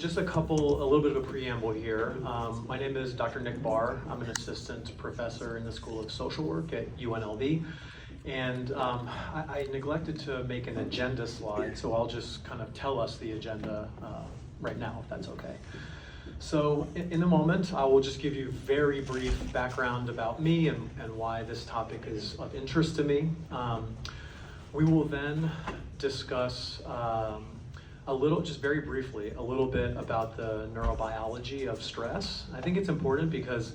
Just a little bit of a preamble here. My name is Dr. Nick Barr. I'm an assistant professor in the School of Social Work at UNLV. And I neglected to make an agenda slide, so I'll just kind of tell us the agenda right now, if that's okay. So in a moment, I will just give you very brief background about me and why this topic is of interest to me. We will then discuss just very briefly, a little bit about the neurobiology of stress. I think it's important because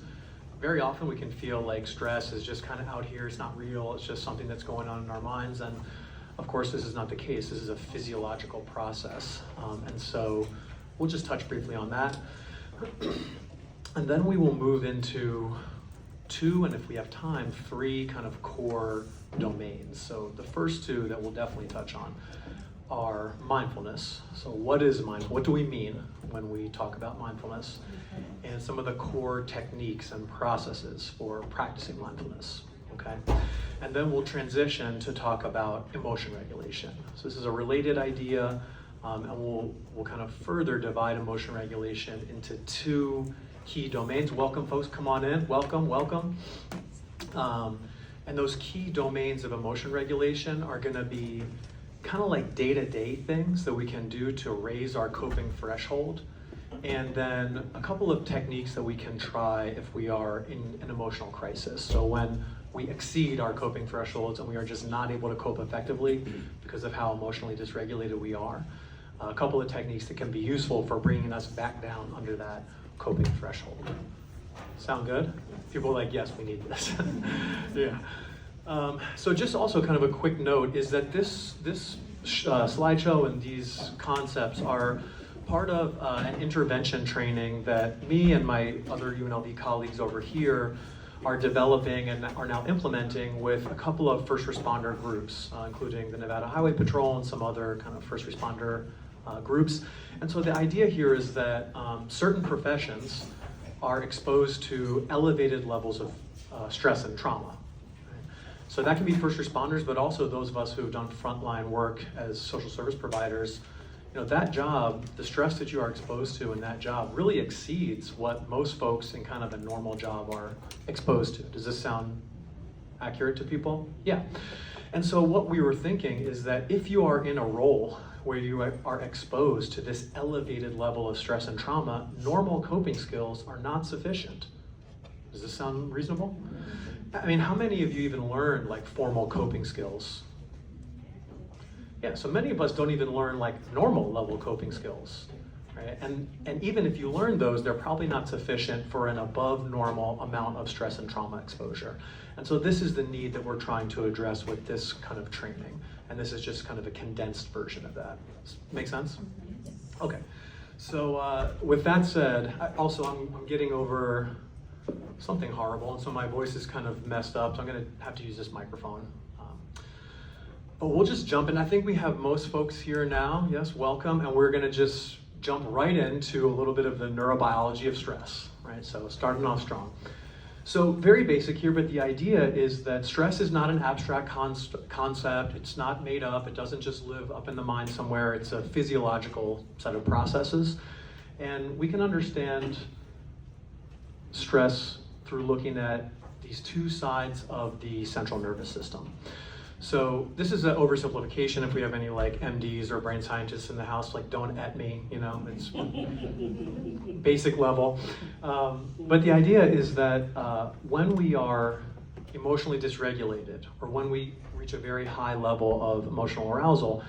very often we can feel like stress is just kind of out here, it's not real, it's just something that's going on in our minds. And of course, this is not the case. This is a physiological process. And so we'll just touch briefly on that. And then we will move into two, and if we have time, three kind of core domains. So the first two that we'll definitely touch on are mindfulness. So what is mindfulness? What do we mean when we talk about mindfulness? And some of the core techniques and processes for practicing mindfulness, okay? And then we'll transition to talk about emotion regulation. So this is a related idea, and we'll kind of further divide emotion regulation into two key domains. Welcome, folks, come on in. Welcome. And those key domains of emotion regulation are gonna be kind of like day-to-day things that we can do to raise our coping threshold, and then a couple of techniques that we can try if we are in an emotional crisis. So when we exceed our coping thresholds and we are just not able to cope effectively because of how emotionally dysregulated we are, a couple of techniques that can be useful for bringing us back down under that coping threshold. Sound good? People are like, yes, we need this. Yeah. So just also kind of a quick note is that this slideshow and these concepts are part of an intervention training that me and my other UNLV colleagues over here are developing and are now implementing with a couple of first responder groups, including the Nevada Highway Patrol and some other kind of first responder groups. And so the idea here is that certain professions are exposed to elevated levels of stress and trauma. So that can be first responders, but also those of us who have done frontline work as social service providers. You know, that job, the stress that you are exposed to in that job really exceeds what most folks in kind of a normal job are exposed to. Does this sound accurate to people? Yeah. And so what we were thinking is that if you are in a role where you are exposed to this elevated level of stress and trauma, normal coping skills are not sufficient. Does this sound reasonable? I mean, how many of you even learned like formal coping skills? Yeah, so many of us don't even learn like normal level coping skills, right? And even if you learn those, they're probably not sufficient for an above normal amount of stress and trauma exposure. And so this is the need that we're trying to address with this kind of training. And this is just kind of a condensed version of that. Make sense? Okay, so with that said, I'm getting over something horrible, and so my voice is kind of messed up, so I'm gonna have to use this microphone. But we'll just jump in. I think we have most folks here now. Yes, welcome, and we're gonna just jump right into a little bit of the neurobiology of stress, right? So starting off strong. So very basic here, but the idea is that stress is not an abstract concept. It's not made up. It doesn't just live up in the mind somewhere. It's a physiological set of processes. And we can understand stress through looking at these two sides of the central nervous system. So this is an oversimplification. If we have any like MDs or brain scientists in the house, like don't at me, you know, it's basic level. But the idea is that when we are emotionally dysregulated, or when we reach a very high level of emotional arousal,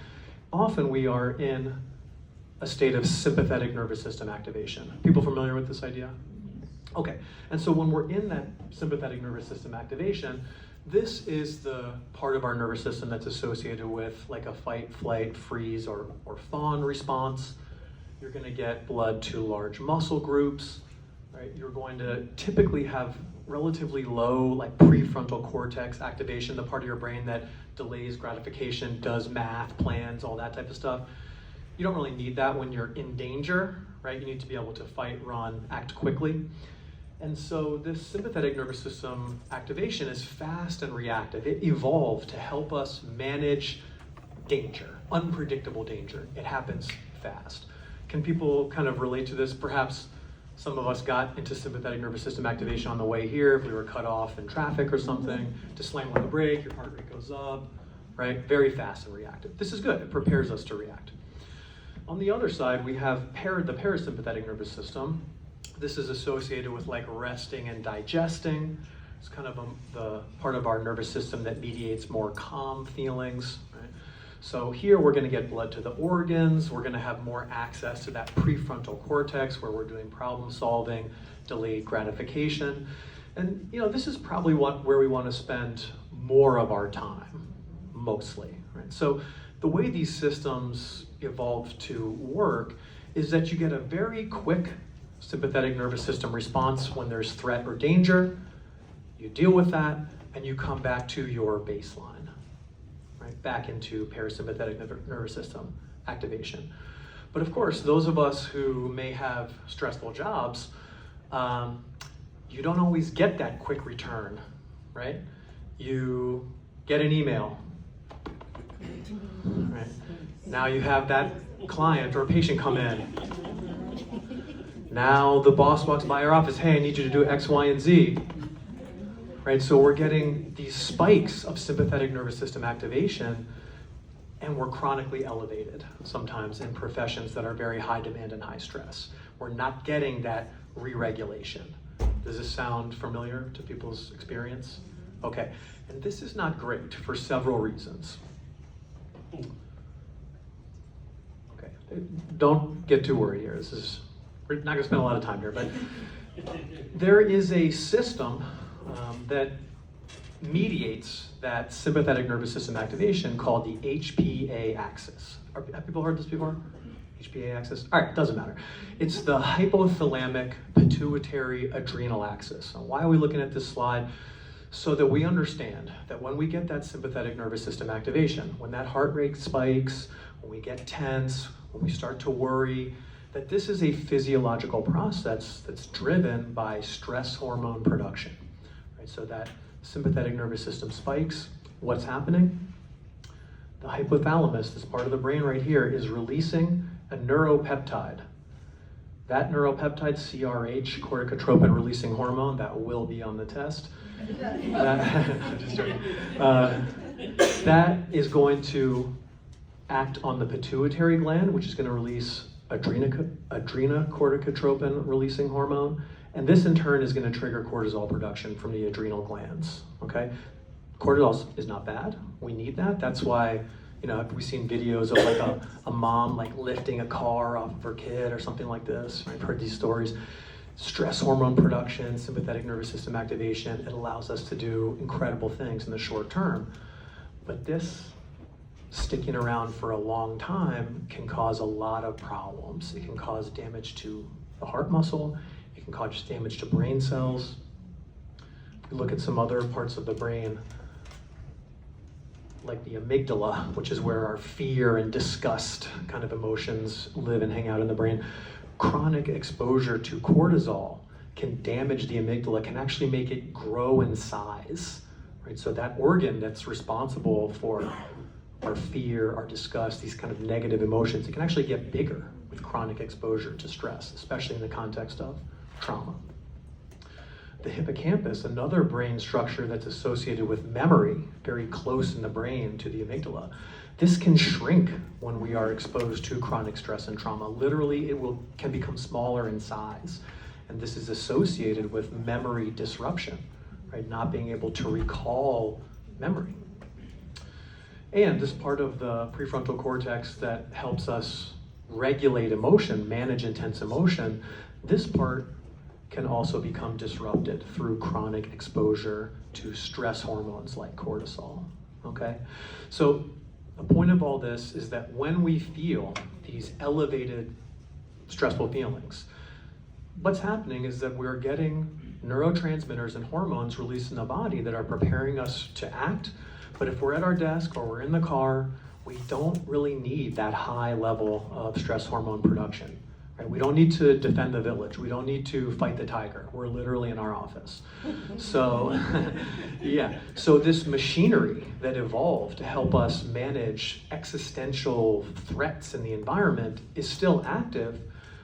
often we are in a state of sympathetic nervous system activation. People familiar with this idea? Okay, and so when we're in that sympathetic nervous system activation, this is the part of our nervous system that's associated with like a fight, flight, freeze, or fawn response. You're gonna get blood to large muscle groups, right? You're going to typically have relatively low like prefrontal cortex activation, the part of your brain that delays gratification, does math, plans, all that type of stuff. You don't really need that when you're in danger, right? You need to be able to fight, run, act quickly. And so this sympathetic nervous system activation is fast and reactive. It evolved to help us manage danger, unpredictable danger. It happens fast. Can people kind of relate to this? Perhaps some of us got into sympathetic nervous system activation on the way here. If we were cut off in traffic or something, to slam on the brake, your heart rate goes up, right? Very fast and reactive. This is good, it prepares us to react. On the other side, we have the parasympathetic nervous system. This is associated with like resting and digesting. It's kind of the part of our nervous system that mediates more calm feelings, right? So here we're gonna get blood to the organs, we're gonna have more access to that prefrontal cortex where we're doing problem solving, delayed gratification. And this is probably where we wanna spend more of our time, mostly, right? So the way these systems evolved to work is that you get a very quick sympathetic nervous system response when there's threat or danger. You deal with that, and you come back to your baseline, right? Back into parasympathetic nervous system activation. But of course, those of us who may have stressful jobs, you don't always get that quick return, right? You get an email, right? Now you have that client or patient come in. Now the boss walks by your office, hey, I need you to do X, Y, and Z. Right, so we're getting these spikes of sympathetic nervous system activation, and we're chronically elevated sometimes in professions that are very high demand and high stress. We're not getting that re-regulation. Does this sound familiar to people's experience? Okay, and this is not great for several reasons. Okay, don't get too worried here. We're not gonna spend a lot of time here, but there is a system that mediates that sympathetic nervous system activation called the HPA axis. Have people heard this before? HPA axis? All right, doesn't matter. It's the hypothalamic pituitary adrenal axis. Now, why are we looking at this slide? So that we understand that when we get that sympathetic nervous system activation, when that heart rate spikes, when we get tense, when we start to worry, that this is a physiological process that's driven by stress hormone production. So that sympathetic nervous system spikes. What's happening? The hypothalamus, this part of the brain right here, is releasing a neuropeptide. That neuropeptide, CRH, corticotropin releasing hormone, that will be on the test. I'm just joking. That is going to act on the pituitary gland, which is going to release adrenocorticotropin releasing hormone. And this in turn is going to trigger cortisol production from the adrenal glands, okay? Cortisol is not bad. We need that. That's why, we've seen videos of like a mom like lifting a car off of her kid or something like this. I've heard these stories. Stress hormone production, sympathetic nervous system activation, it allows us to do incredible things in the short term. But this sticking around for a long time can cause a lot of problems. It can cause damage to the heart muscle. It can cause damage to brain cells. If we look at some other parts of the brain, like the amygdala, which is where our fear and disgust kind of emotions live and hang out in the brain, chronic exposure to cortisol can damage the amygdala, can actually make it grow in size, right? So that organ that's responsible for our fear, our disgust, these kind of negative emotions, it can actually get bigger with chronic exposure to stress, especially in the context of trauma. The hippocampus, another brain structure that's associated with memory, very close in the brain to the amygdala, this can shrink when we are exposed to chronic stress and trauma. Literally, can become smaller in size. And this is associated with memory disruption, right? Not being able to recall memory. And this part of the prefrontal cortex that helps us regulate emotion, manage intense emotion, this part can also become disrupted through chronic exposure to stress hormones like cortisol, okay? So the point of all this is that when we feel these elevated stressful feelings, what's happening is that we're getting neurotransmitters and hormones released in the body that are preparing us to act. But if we're at our desk or we're in the car, we don't really need that high level of stress hormone production, Right? We don't need to defend the village. We don't need to fight the tiger. We're literally in our office. So, yeah. So this machinery that evolved to help us manage existential threats in the environment is still active,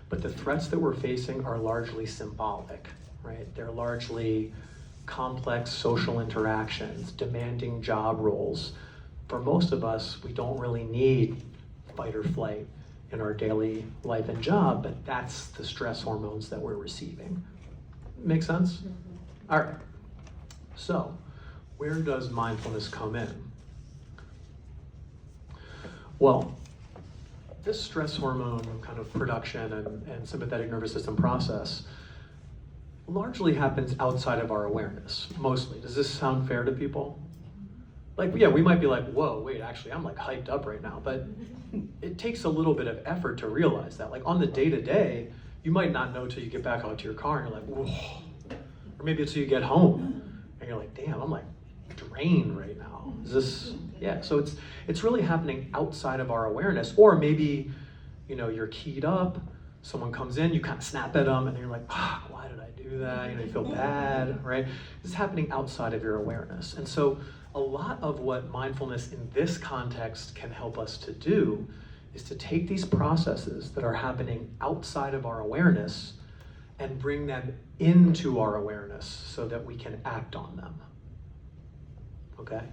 but the threats that we're facing are largely symbolic, right? They're largely complex social interactions, demanding job roles. For most of us, we don't really need fight or flight in our daily life and job, but that's the stress hormones that we're receiving. Make sense? Mm-hmm. All right. So, where does mindfulness come in? Well, this stress hormone kind of production and sympathetic nervous system process largely happens outside of our awareness, mostly. Does this sound fair to people? Like, yeah, we might be like, whoa, wait, actually, I'm like hyped up right now, but it takes a little bit of effort to realize that. Like on the day-to-day, you might not know till you get back out to your car and you're like, whoa. Or maybe until you get home and you're like, damn, I'm like drained right now. Is this, yeah, so it's really happening outside of our awareness. Or maybe, you know, you're keyed up, someone comes in, you kind of snap at them and you're like, why did I do that? You know, you feel bad, right? This is happening outside of your awareness. And so a lot of what mindfulness in this context can help us to do is to take these processes that are happening outside of our awareness and bring them into our awareness so that we can act on them. Okay?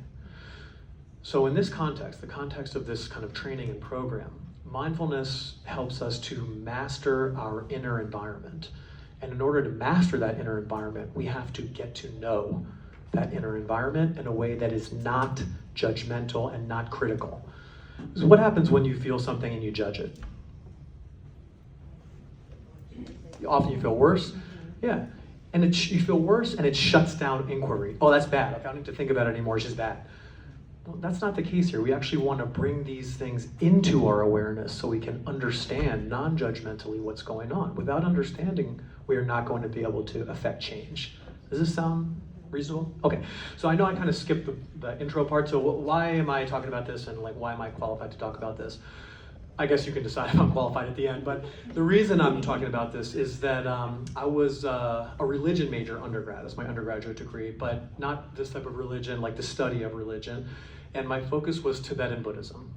So in this context, the context of this kind of training and program, mindfulness helps us to master our inner environment. And in order to master that inner environment, we have to get to know that inner environment in a way that is not judgmental and not critical. So what happens when you feel something and you judge it? Often you feel worse. Yeah. And you feel worse and it shuts down inquiry. Oh, that's bad. I don't need to think about it anymore. It's just bad. Well, that's not the case here. We actually want to bring these things into our awareness so we can understand non-judgmentally what's going on. Without understanding, we are not going to be able to affect change. Does this sound reasonable? Okay, so I know I kind of skipped the intro part, so why am I talking about this and like why am I qualified to talk about this? I guess you can decide if I'm qualified at the end, but the reason I'm talking about this is that I was a religion major undergrad. That's my undergraduate degree, but not this type of religion, like the study of religion, and my focus was Tibetan Buddhism.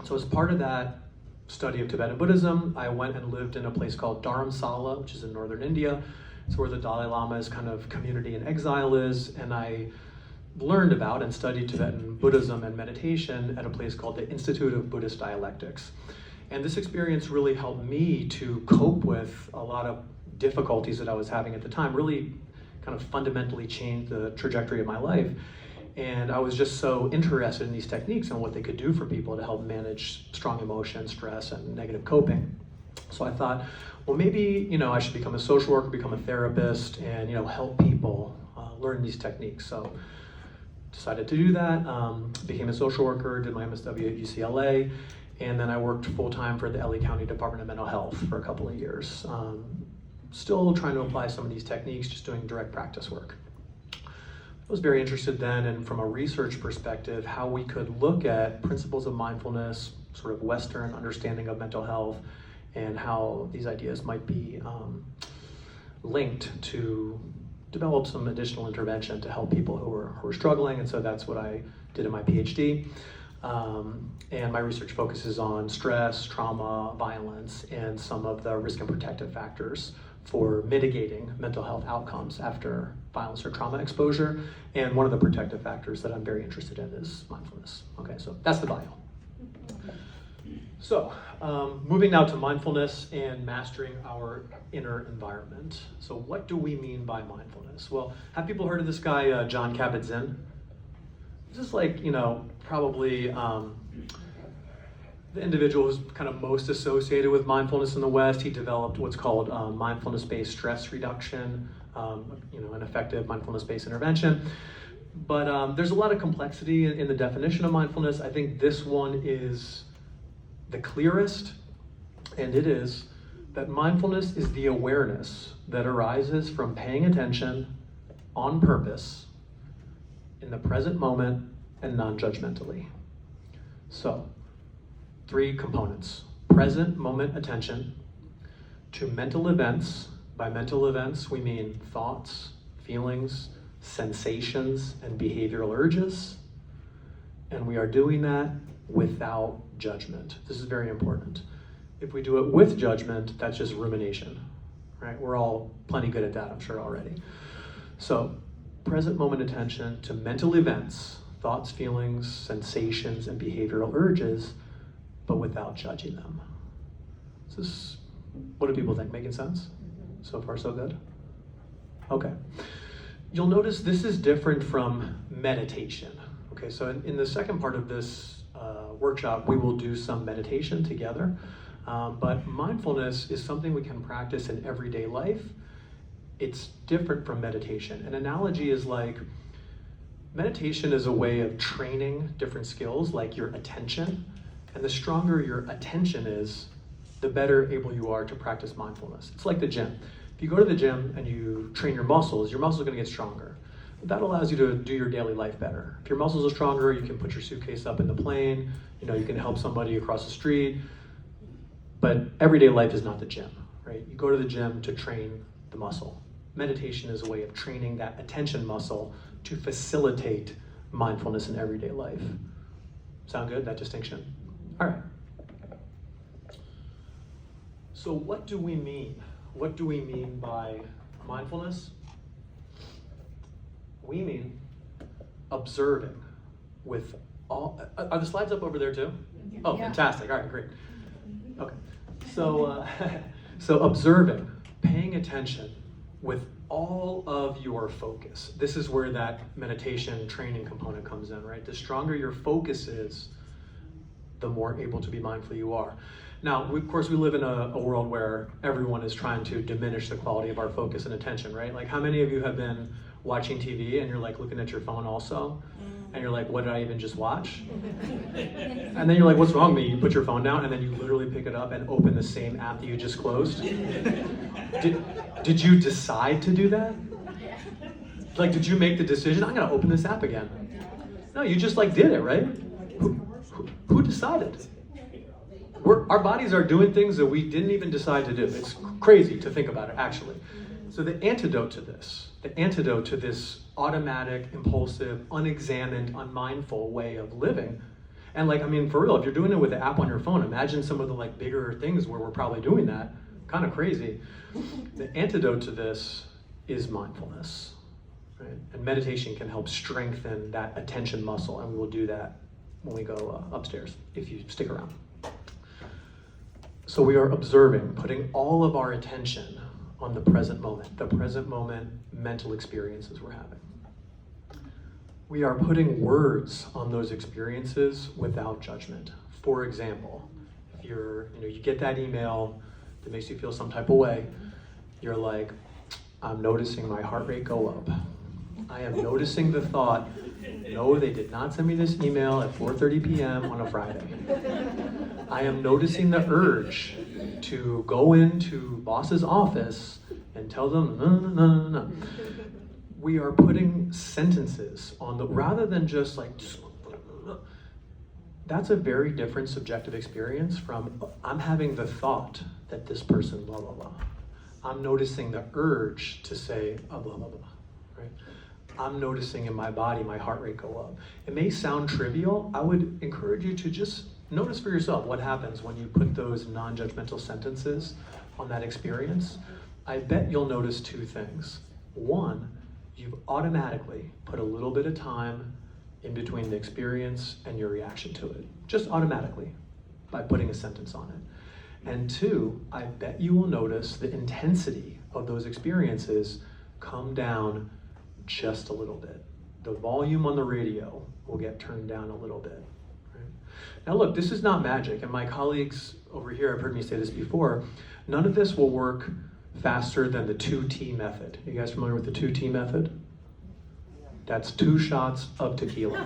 So as part of that study of Tibetan Buddhism, I went and lived in a place called Dharamsala, which is in northern India. It's where the Dalai Lama's kind of community in exile is, and I learned about and studied Tibetan Buddhism and meditation at a place called the Institute of Buddhist Dialectics. And this experience really helped me to cope with a lot of difficulties that I was having at the time, really kind of fundamentally changed the trajectory of my life. And I was just so interested in these techniques and what they could do for people to help manage strong emotion, stress, and negative coping. So I thought, well, maybe, you know, I should become a social worker, become a therapist, and, you know, help people learn these techniques. So decided to do that, became a social worker, did my MSW at UCLA, and then I worked full-time for the LA County Department of Mental Health for a couple of years. Still trying to apply some of these techniques, just doing direct practice work. I was very interested then, and from a research perspective, how we could look at principles of mindfulness, sort of Western understanding of mental health, and how these ideas might be linked to develop some additional intervention to help people who are struggling. And so that's what I did in my PhD. And my research focuses on stress, trauma, violence, and some of the risk and protective factors for mitigating mental health outcomes after violence or trauma exposure. And one of the protective factors that I'm very interested in is mindfulness. Okay, so that's the bio. So, moving now to mindfulness and mastering our inner environment. So what do we mean by mindfulness? Well, have people heard of this guy, Jon Kabat-Zinn? This is like, you know, probably the individual who's kind of most associated with mindfulness in the West. He developed what's called mindfulness-based stress reduction, you know, an effective mindfulness-based intervention. But there's a lot of complexity in the definition of mindfulness. I think this one is the clearest, and it is that mindfulness is the awareness that arises from paying attention on purpose in the present moment and non-judgmentally. So, 3 components: present moment attention, to mental events. By mental events, we mean thoughts, feelings, sensations, and behavioral urges. And we are doing that without judgment. This is very important. If we do it with judgment, that's just rumination, right? We're all plenty good at that, I'm sure already. So, present moment attention to mental events, thoughts, feelings, sensations, and behavioral urges, but without judging them. What do people think? Making sense? So far, so good? Okay. You'll notice this is different from meditation. Okay, so in the second part of this workshop, we will do some meditation together. But mindfulness is something we can practice in everyday life. It's different from meditation. An analogy is like, meditation is a way of training different skills, like your attention. And the stronger your attention is, the better able you are to practice mindfulness. It's like the gym. If you go to the gym and you train your muscles are going to get stronger. That allows you to do your daily life better. If your muscles are stronger, you can put your suitcase up in the plane, you can help somebody across the street. But everyday life is not the gym, right? You go to the gym to train the muscle. Meditation is a way of training that attention muscle to facilitate mindfulness in everyday life. Sound good, that distinction? All right. So what do we mean? What do we mean by mindfulness? We mean observing with all, are the slides up over there too? Oh, yeah. Fantastic, all right, great. Okay, so observing, paying attention with all of your focus. This is where that meditation training component comes in, right? The stronger your focus is, the more able to be mindful you are. Now, of course, we live in a world where everyone is trying to diminish the quality of our focus and attention, right? Like, how many of you have been watching TV and you're like looking at your phone also? And you're like, what did I even just watch? And then you're like, what's wrong with me? You put your phone down and then you literally pick it up and open the same app that you just closed. Did you decide to do that? Like, did you make the decision, I'm gonna open this app again? No, you just like did it, right? Who decided? Our bodies are doing things that we didn't even decide to do. It's crazy to think about it, actually. So the antidote to this automatic, impulsive, unexamined, unmindful way of living, and for real, if you're doing it with the app on your phone, imagine some of the bigger things where we're probably doing that. Kind of crazy. The antidote to this is mindfulness, right? And meditation can help strengthen that attention muscle, and we will do that when we go upstairs, if you stick around. So we are observing, putting all of our attention on the present moment mental experiences we're having. We are putting words on those experiences without judgment. For example, if you get that email that makes you feel some type of way, you're like, I'm noticing my heart rate go up. I am noticing the thought, no, they did not send me this email at 4:30 p.m. on a Friday. I am noticing the urge to go into boss's office and tell them, no. We are putting sentences on rather than just that's a very different subjective experience from, I'm having the thought that this person, blah, blah, blah. I'm noticing the urge to say, blah, blah, blah, right? I'm noticing in my body, my heart rate go up. It may sound trivial. I would encourage you to just notice for yourself what happens when you put those non-judgmental sentences on that experience. I bet you'll notice two things. One, you've automatically put a little bit of time in between the experience and your reaction to it. Just automatically, by putting a sentence on it. And two, I bet you will notice the intensity of those experiences come down just a little bit. The volume on the radio will get turned down a little bit. Right? Now look, this is not magic, and my colleagues over here have heard me say this before. None of this will work faster than the 2T method. You guys familiar with the 2T method? That's 2 shots of tequila.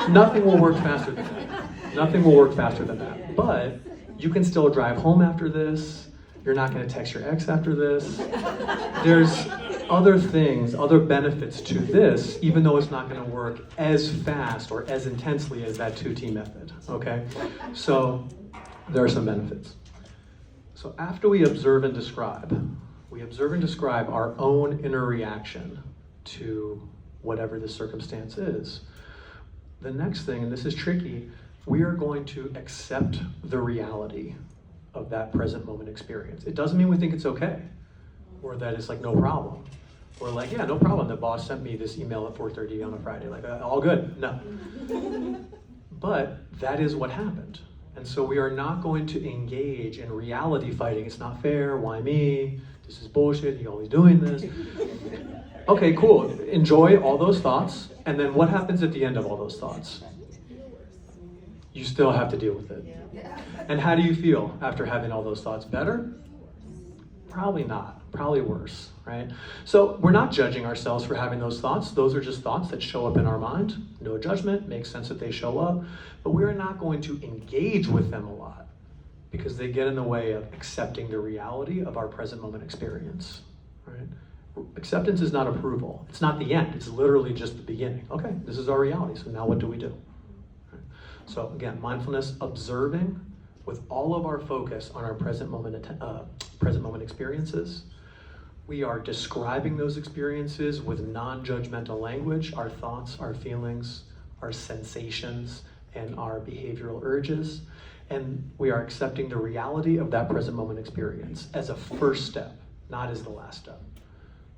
Nothing will work faster than that. Nothing will work faster than that. But you can still drive home after this. You're not going to text your ex after this. There's other things, other benefits to this, even though it's not going to work as fast or as intensely as that 2T method, okay? So there are some benefits. So after we observe and describe our own inner reaction to whatever the circumstance is. The next thing, and this is tricky, we are going to accept the reality of that present moment experience. It doesn't mean we think it's okay, or that it's like no problem. We're like, yeah, no problem. The boss sent me this email at 4:30 on a Friday. Like, all good. No. But that is what happened. And so we are not going to engage in reality fighting. It's not fair. Why me? This is bullshit. You're always doing this. Okay, cool. Enjoy all those thoughts. And then what happens at the end of all those thoughts? You still have to deal with it. And how do you feel after having all those thoughts? Better? Probably not. Probably worse, right? So we're not judging ourselves for having those thoughts. Those are just thoughts that show up in our mind. No judgment. Makes sense that they show up. But we're not going to engage with them a lot because they get in the way of accepting the reality of our present moment experience, right? Acceptance is not approval. It's not the end. It's literally just the beginning. Okay, this is our reality. So now what do we do? Right. So again, mindfulness, observing with all of our focus on our present moment experiences. We are describing those experiences with non-judgmental language, our thoughts, our feelings, our sensations, and our behavioral urges. And we are accepting the reality of that present moment experience as a first step, not as the last step.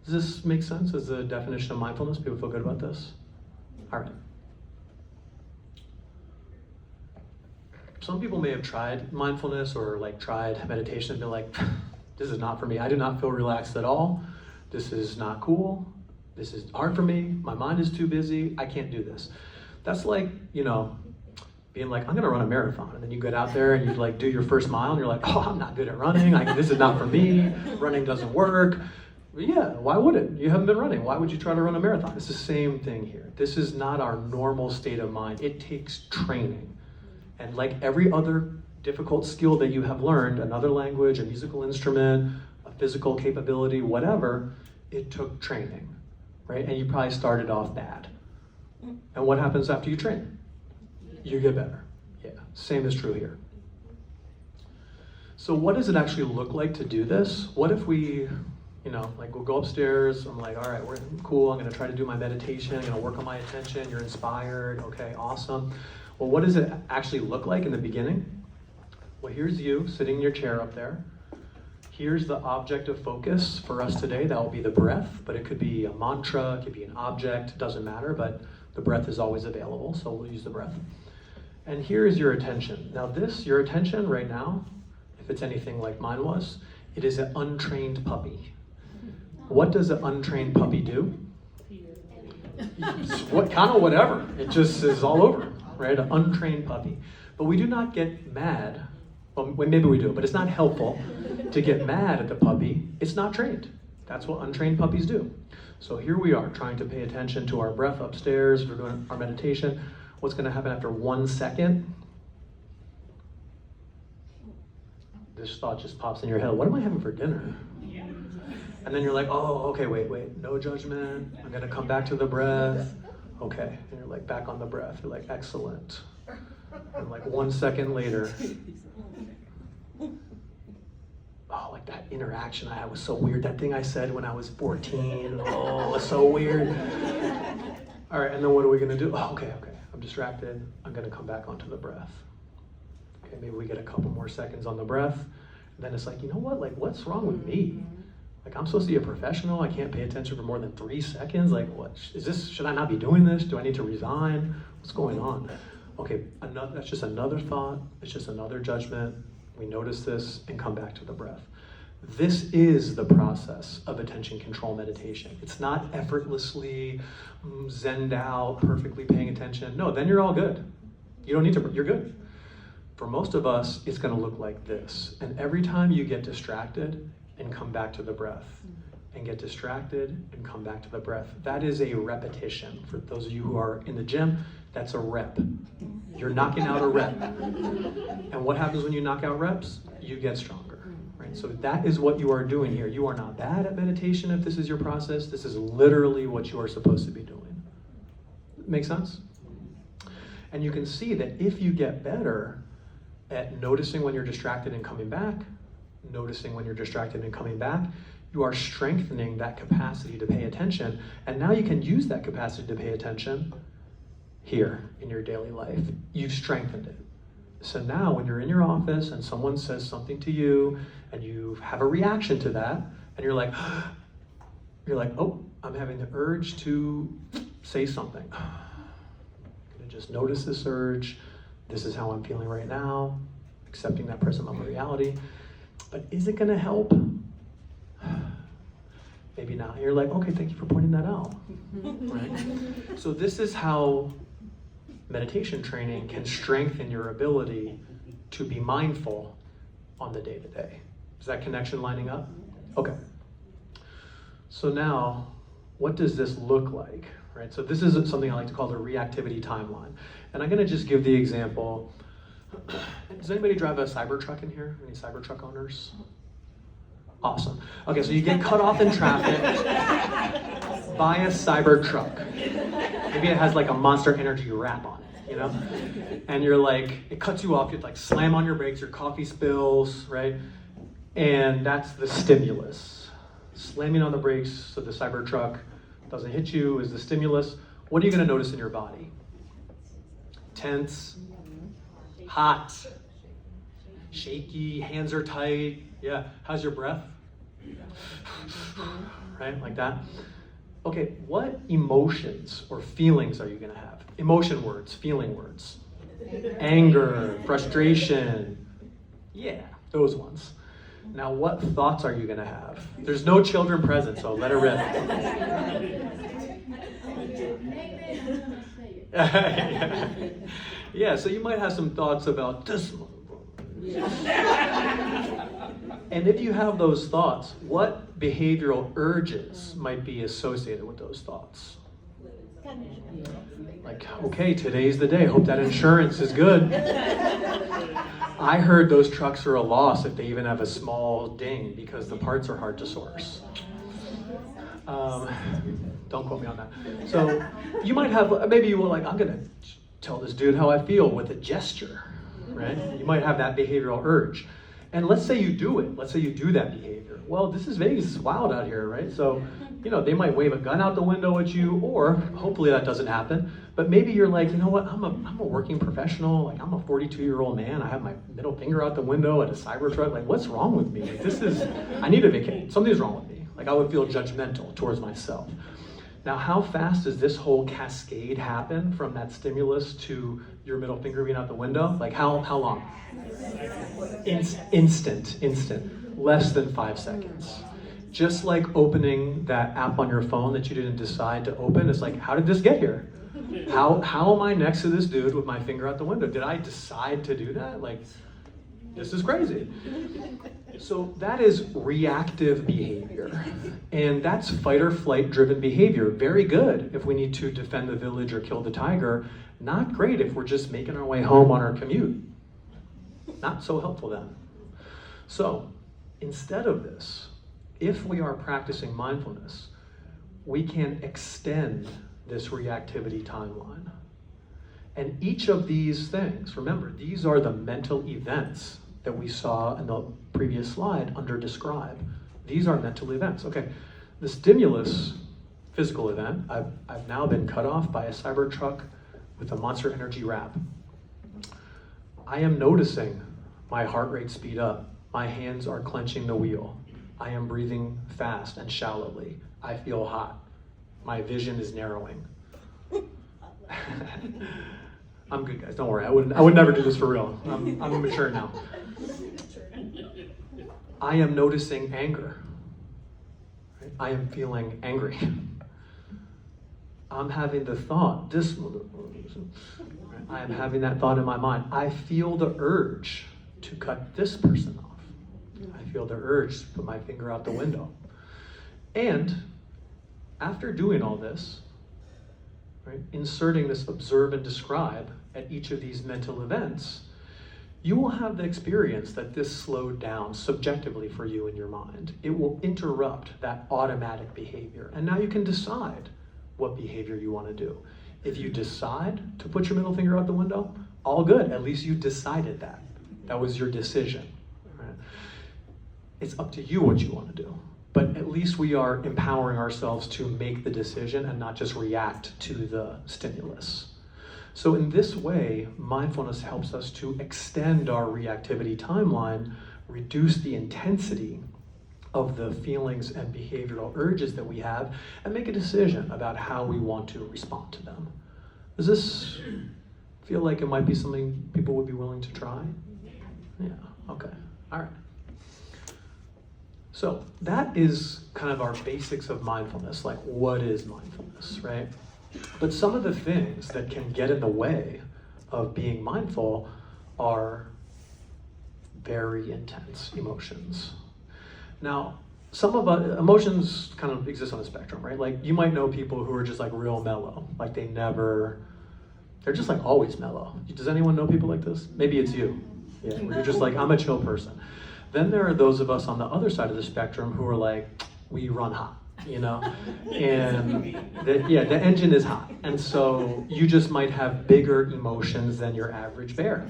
Does this make sense as the definition of mindfulness? People feel good about this? All right. Some people may have tried mindfulness or like tried meditation and been like, this is not for me. I do not feel relaxed at all. This is not cool. This is hard for me. My mind is too busy. I can't do this. That's like, being like, I'm gonna run a marathon. And then you get out there and you like do your first mile and you're like, oh, I'm not good at running. This is not for me. Running doesn't work. But yeah, why would it? You haven't been running. Why would you try to run a marathon? It's the same thing here. This is not our normal state of mind. It takes training. And like every other difficult skill that you have learned, another language, a musical instrument, a physical capability, whatever, it took training, right? And you probably started off bad. And what happens after you train? You get better. Yeah, same is true here. So what does it actually look like to do this? What if we, we'll go upstairs, I'm like, all right, we're cool, I'm gonna try to do my meditation, I'm gonna work on my attention, you're inspired, okay, awesome. Well, what does it actually look like in the beginning? Well, here's you sitting in your chair up there. Here's the object of focus for us today. That will be the breath, but it could be a mantra, it could be an object, it doesn't matter, but the breath is always available, so we'll use the breath. And here is your attention. Now your attention right now, if it's anything like mine was, it is an untrained puppy. What does an untrained puppy do? Whatever. It just is all over, right? An untrained puppy. But we do not get mad. Well, maybe we do, but it's not helpful to get mad at the puppy. It's not trained. That's what untrained puppies do. So here we are trying to pay attention to our breath upstairs. We're doing our meditation. What's going to happen after 1 second? This thought just pops in your head. What am I having for dinner? Yeah. And then you're like, oh, okay, wait. No judgment. I'm going to come back to the breath. Okay. And you're like back on the breath. You're like, excellent. And like 1 second later, oh, like that interaction I had was so weird. That thing I said when I was 14, oh, it was so weird. All right, and then what are we going to do? Oh, okay. I'm distracted. I'm going to come back onto the breath. Okay, maybe we get a couple more seconds on the breath. And then it's like, you know what? Like, what's wrong with me? Like, I'm supposed to be a professional. I can't pay attention for more than 3 seconds. Like, what is this? Should I not be doing this? Do I need to resign? What's going on? Okay, that's just another thought. It's just another judgment. We notice this and come back to the breath. This is the process of attention control meditation. It's not effortlessly zenned out, perfectly paying attention. No, then you're all good. You don't need to, you're good. For most of us, it's going to look like this. And every time you get distracted and come back to the breath, and get distracted and come back to the breath, that is a repetition. For those of you who are in the gym, that's a rep. You're knocking out a rep. And what happens when you knock out reps? You get stronger. Right? So that is what you are doing here. You are not bad at meditation if this is your process. This is literally what you are supposed to be doing. Make sense? And you can see that if you get better at noticing when you're distracted and coming back, noticing when you're distracted and coming back, you are strengthening that capacity to pay attention. And now you can use that capacity to pay attention here in your daily life. You've strengthened it. So now when you're in your office and someone says something to you and you have a reaction to that, and you're like, oh, I'm having the urge to say something. I'm gonna just notice this urge. This is how I'm feeling right now, accepting that present moment reality. But is it gonna help? Maybe not. You're like, okay, thank you for pointing that out. Right? So this is how meditation training can strengthen your ability to be mindful on the day-to-day. Is that connection lining up? Okay. So now, what does this look like? Right? So this is something I like to call the reactivity timeline. And I'm gonna just give the example. Does anybody drive a Cybertruck in here? Any Cybertruck owners? Awesome. Okay, so you get cut off in traffic by a Cybertruck. Maybe it has like a Monster Energy wrap on it, you know? And you're like, it cuts you off, you like slam on your brakes, your coffee spills, right? And that's the stimulus. Slamming on the brakes so the Cybertruck doesn't hit you is the stimulus. What are you gonna notice in your body? Tense, hot, shaky, hands are tight. Yeah, how's your breath? Right, like that. Okay, what emotions or feelings are you gonna have? Emotion words, feeling words. Anger, frustration. Yeah, those ones. Now, what thoughts are you gonna have? There's no children present, so let it rip. Yeah, so you might have some thoughts about this. And if you have those thoughts, what behavioral urges might be associated with those thoughts? Like, okay, today's the day. Hope that insurance is good. I heard those trucks are a loss if they even have a small ding because the parts are hard to source. Don't quote me on that. So you might have, maybe you were like, I'm gonna tell this dude how I feel with a gesture, right? You might have that behavioral urge. And let's say you do it. Let's say you do that behavior. Well, this is Vegas. It's wild out here, right? So, you know, they might wave a gun out the window at you, or hopefully that doesn't happen. But maybe you're like, you know what? I'm a working professional. Like, I'm a 42-year-old man. I have my middle finger out the window at a Cybertruck. Like, what's wrong with me? Like, I need a vacation. Something's wrong with me. Like, I would feel judgmental towards myself. Now, how fast does this whole cascade happen from that stimulus to your middle finger being out the window? Like, how long? Instant, less than 5 seconds. Just like opening that app on your phone that you didn't decide to open, it's like, how did this get here? How am I next to this dude with my finger out the window? Did I decide to do that? Like, this is crazy. So that is reactive behavior. And that's fight or flight driven behavior. Very good if we need to defend the village or kill the tiger. Not great if we're just making our way home on our commute. Not so helpful then. So instead of this, if we are practicing mindfulness, we can extend this reactivity timeline. And each of these things, remember, these are the mental events that we saw in the previous slide under describe. These are mental events. Okay, the stimulus, physical event, I've now been cut off by a Cybertruck with a Monster Energy wrap. I am noticing my heart rate speed up. My hands are clenching the wheel. I am breathing fast and shallowly. I feel hot. My vision is narrowing. I'm good, guys. Don't worry. I would never do this for real. I'm mature now. I am noticing anger. Right? I am feeling angry. I'm having the thought, this. I am having that thought in my mind. I feel the urge to cut this person off. I feel the urge to put my finger out the window. And after doing all this, right, inserting this observe and describe at each of these mental events, you will have the experience that this slowed down subjectively for you in your mind. It will interrupt that automatic behavior. And now you can decide what behavior you want to do. If you decide to put your middle finger out the window, all good. At least you decided that. That was your decision. Right? it's up to you what you want to do. But at least we are empowering ourselves to make the decision and not just react to the stimulus. So in this way, mindfulness helps us to extend our reactivity timeline, reduce the intensity of the feelings and behavioral urges that we have, and make a decision about how we want to respond to them. Does this feel like it might be something people would be willing to try? Yeah, okay, all right. So that is kind of our basics of mindfulness, like what is mindfulness, right? But some of the things that can get in the way of being mindful are very intense emotions. Now, some of us, emotions kind of exist on a spectrum, right? Like you might know people who are just like real mellow, like they're just like always mellow. Does anyone know people like this? Maybe it's you. Yeah, where you're just like, I'm a chill person. Then there are those of us on the other side of the spectrum who are like, we run hot, you know? And the engine is hot. And so you just might have bigger emotions than your average bear,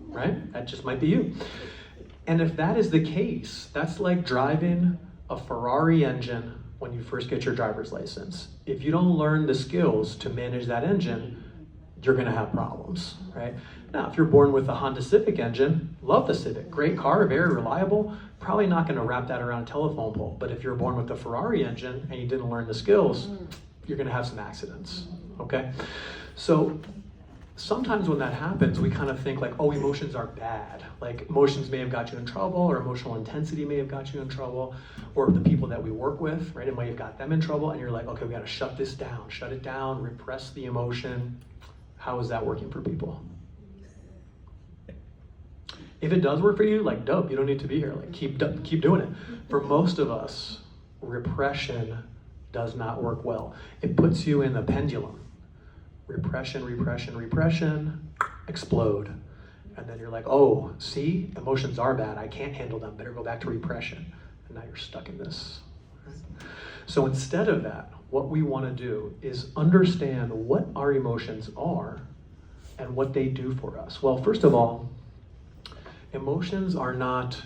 right? That just might be you. And if that is the case, that's like driving a Ferrari engine when you first get your driver's license. If you don't learn the skills to manage that engine, you're gonna have problems, right? Now, if you're born with a Honda Civic engine, love the Civic, great car, very reliable, probably not gonna wrap that around a telephone pole. But if you're born with a Ferrari engine and you didn't learn the skills, you're gonna have some accidents, okay? So sometimes when that happens, we kind of think like, oh, emotions are bad. Like emotions may have got you in trouble, or emotional intensity may have got you in trouble, or the people that we work with, right, it might have got them in trouble, and you're like, okay, we gotta shut this down, shut it down, repress the emotion. How is that working for people? If it does work for you, like dope, you don't need to be here, like keep doing it. For most of us, repression does not work well. It puts you in the pendulum. Repression, repression, repression, explode. And then you're like, oh, see, emotions are bad, I can't handle them, better go back to repression. And now you're stuck in this. Right? So instead of that, what we want to do is understand what our emotions are and what they do for us. Well, first of all, emotions are not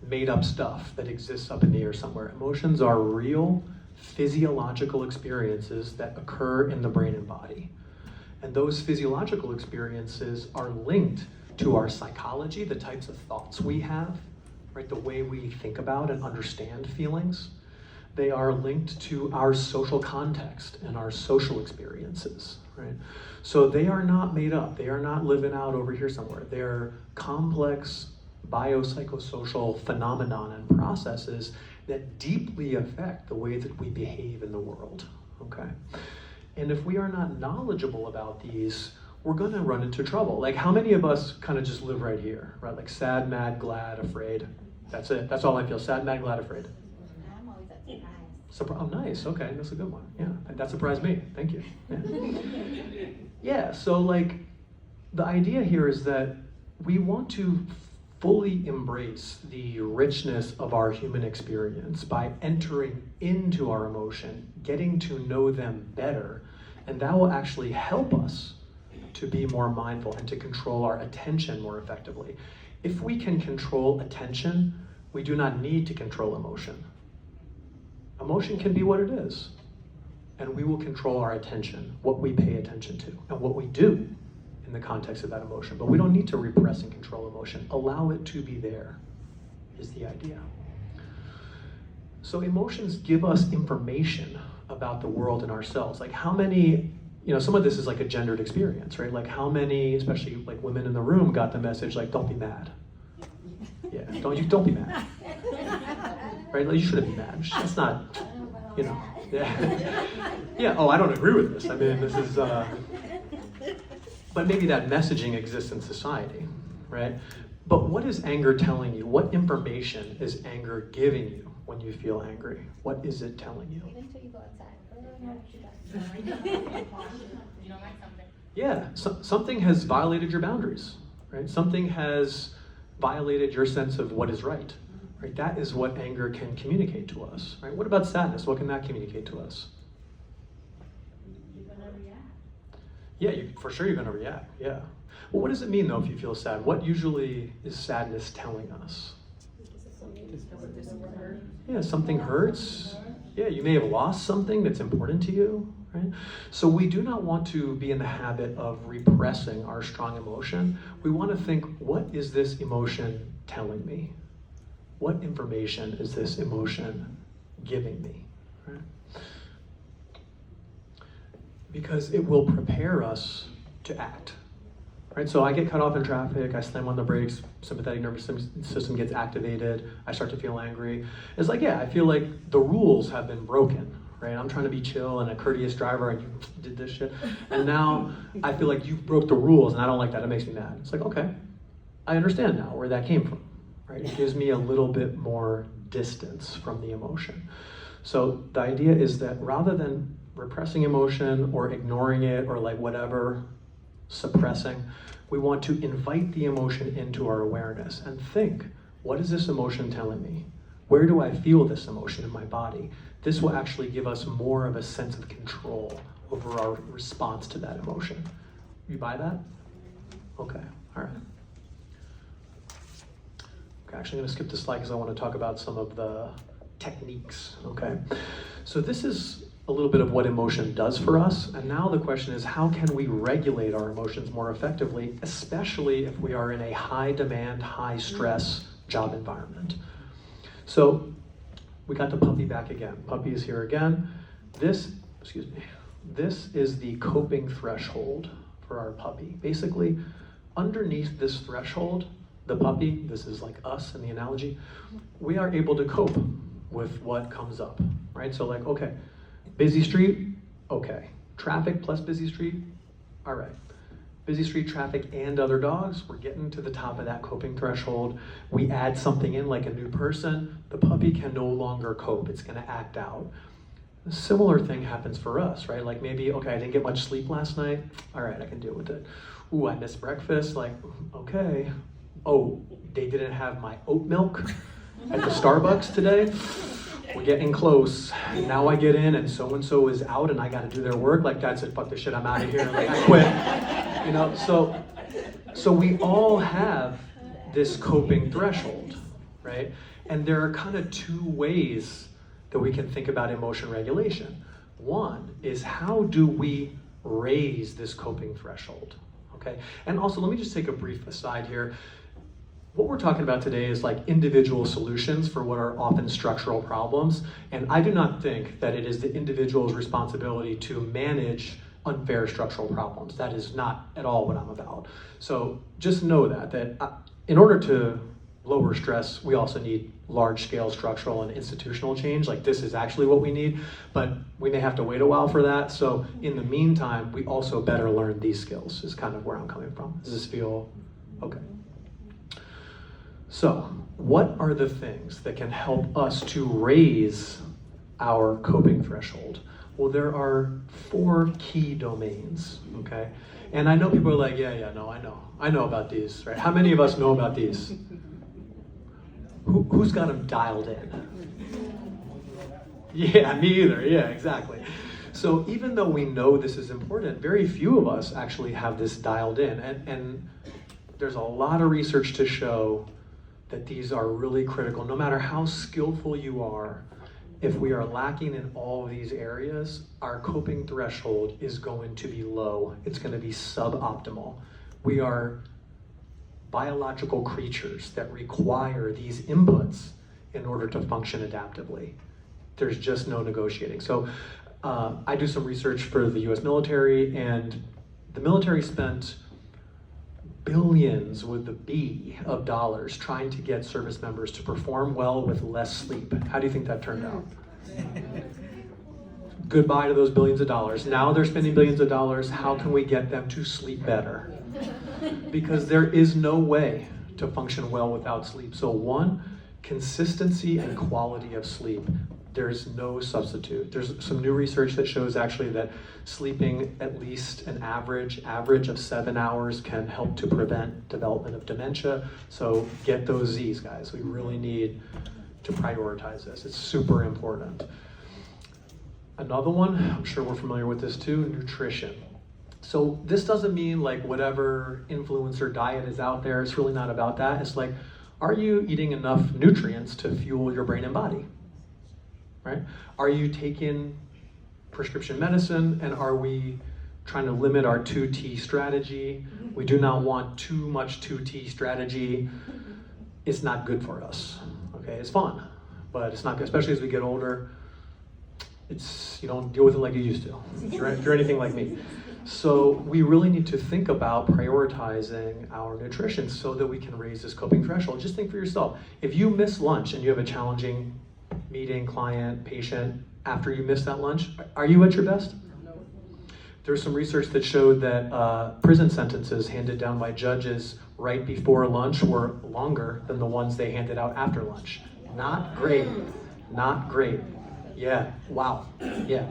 made up stuff that exists up in the air somewhere. Emotions are real physiological experiences that occur in the brain and body. And those physiological experiences are linked to our psychology, the types of thoughts we have, right? The way we think about and understand feelings. They are linked to our social context and our social experiences, right? So they are not made up. They are not living out over here somewhere. They're complex biopsychosocial phenomenon and processes that deeply affect the way that we behave in the world, okay? And if we are not knowledgeable about these, we're gonna run into trouble. Like how many of us kind of just live right here, right? Like sad, mad, glad, afraid. That's it, that's all I feel, sad, mad, glad, afraid. I'm always at Oh, nice, okay, that's a good one. Yeah, that surprised me, thank you. Yeah. Yeah, so like, the idea here is that we want to fully embrace the richness of our human experience by entering into our emotion, getting to know them better, and that will actually help us to be more mindful and to control our attention more effectively. If we can control attention, we do not need to control emotion. Emotion can be what it is, and we will control our attention, what we pay attention to, and what we do in the context of that emotion. But we don't need to repress and control emotion. Allow it to be there, is the idea. So emotions give us information about the world and ourselves. Like how many, some of this is like a gendered experience, right? Like how many, especially like women in the room, got the message like, don't be mad. Yeah, don't be mad. Right, like you shouldn't be mad. That's not, yeah. Yeah, oh, I don't agree with this. I mean, this is, but maybe that messaging exists in society, right? But what is anger telling you? What information is anger giving you when you feel angry? What is it telling you? Wait until you go outside. You don't like something. Yeah, something has violated your boundaries, right? Something has violated your sense of what is right. Right? That is what anger can communicate to us. Right? What about sadness? What can that communicate to us? You're gonna react. Yeah, for sure you're going to react. Yeah. Well, what does it mean though if you feel sad? What usually is sadness telling us? Yeah, something hurts. Yeah, you may have lost something that's important to you, right? So we do not want to be in the habit of repressing our strong emotion. We want to think, what is this emotion telling me? What information is this emotion giving me, right? Because it will prepare us to act, right? So I get cut off in traffic, I slam on the brakes, sympathetic nervous system gets activated, I start to feel angry. It's like, yeah, I feel like the rules have been broken, right? I'm trying to be chill and a courteous driver and you did this shit. And now I feel like you broke the rules and I don't like that, it makes me mad. It's like, okay, I understand now where that came from, right? It gives me a little bit more distance from the emotion. So the idea is that rather than repressing emotion or ignoring it or like whatever, suppressing, we want to invite the emotion into our awareness and think, what is this emotion telling me? Where do I feel this emotion in my body? This will actually give us more of a sense of control over our response to that emotion. You buy that? Okay, all right. Okay, actually I'm gonna skip this slide because I want to talk about some of the techniques, okay? So this is a little bit of what emotion does for us, and now the question is, how can we regulate our emotions more effectively, especially if we are in a high demand, high stress job environment? So we got the puppy back again. Puppy is here again. This is the coping threshold for our puppy. Basically, underneath this threshold, the puppy, this is like us in the analogy, we are able to cope with what comes up, right? So like, okay, busy street, okay. Traffic plus busy street, all right. Busy street, traffic, and other dogs, we're getting to the top of that coping threshold. We add something in like a new person, the puppy can no longer cope, it's gonna act out. A similar thing happens for us, right? Like maybe, okay, I didn't get much sleep last night, all right, I can deal with it. Ooh, I missed breakfast, like, okay. Oh, they didn't have my oat milk at the Starbucks today. We're getting close. Now I get in and so is out and I gotta do their work. Like that's it, fuck this shit, I'm out of here. Like I quit. You know, so we all have this coping threshold, right? And there are kind of two ways that we can think about emotion regulation. One is, how do we raise this coping threshold, okay? And also, let me just take a brief aside here. What we're talking about today is like individual solutions for what are often structural problems. And I do not think that it is the individual's responsibility to manage unfair structural problems. That is not at all what I'm about. So just know that in order to lower stress, we also need large-scale structural and institutional change. Like this is actually what we need, but we may have to wait a while for that. So in the meantime, we also better learn these skills is kind of where I'm coming from. Does this feel okay? So what are the things that can help us to raise our coping threshold? Well, there are 4 key domains, okay? And I know people are like, I know about these, right? How many of us know about these? Who's got them dialed in? Yeah, me either, yeah, exactly. So even though we know this is important, very few of us actually have this dialed in. And there's a lot of research to show that these are really critical. No matter how skillful you are, if we are lacking in all of these areas, our coping threshold is going to be low. It's going to be suboptimal. We are biological creatures that require these inputs in order to function adaptively. There's just no negotiating. So I do some research for the US military, and the military spent billions with the B of dollars trying to get service members to perform well with less sleep. How do you think that turned out? Goodbye to those billions of dollars. Now they're spending billions of dollars. How can we get them to sleep better? Because there is no way to function well without sleep. So 1, consistency and quality of sleep. There's no substitute. There's some new research that shows actually that sleeping at least an average of 7 hours can help to prevent development of dementia. So get those Z's, guys. We really need to prioritize this. It's super important. Another one, I'm sure we're familiar with this too, nutrition. So this doesn't mean like whatever influencer diet is out there, it's really not about that. It's like, Are you eating enough nutrients to fuel your brain and body? Right? Are you taking prescription medicine, and are we trying to limit our 2T strategy? We do not want too much 2T strategy. It's not good for us. Okay, it's fun, but it's not good, especially as we get older. You don't deal with it like you used to, if you're anything like me. So we really need to think about prioritizing our nutrition so that we can raise this coping threshold. Just think for yourself. If you miss lunch and you have a challenging meeting, client, patient, after you miss that lunch, are you at your best? There's some research that showed that prison sentences handed down by judges right before lunch were longer than the ones they handed out after lunch. Not great, not great. Yeah, wow, yeah.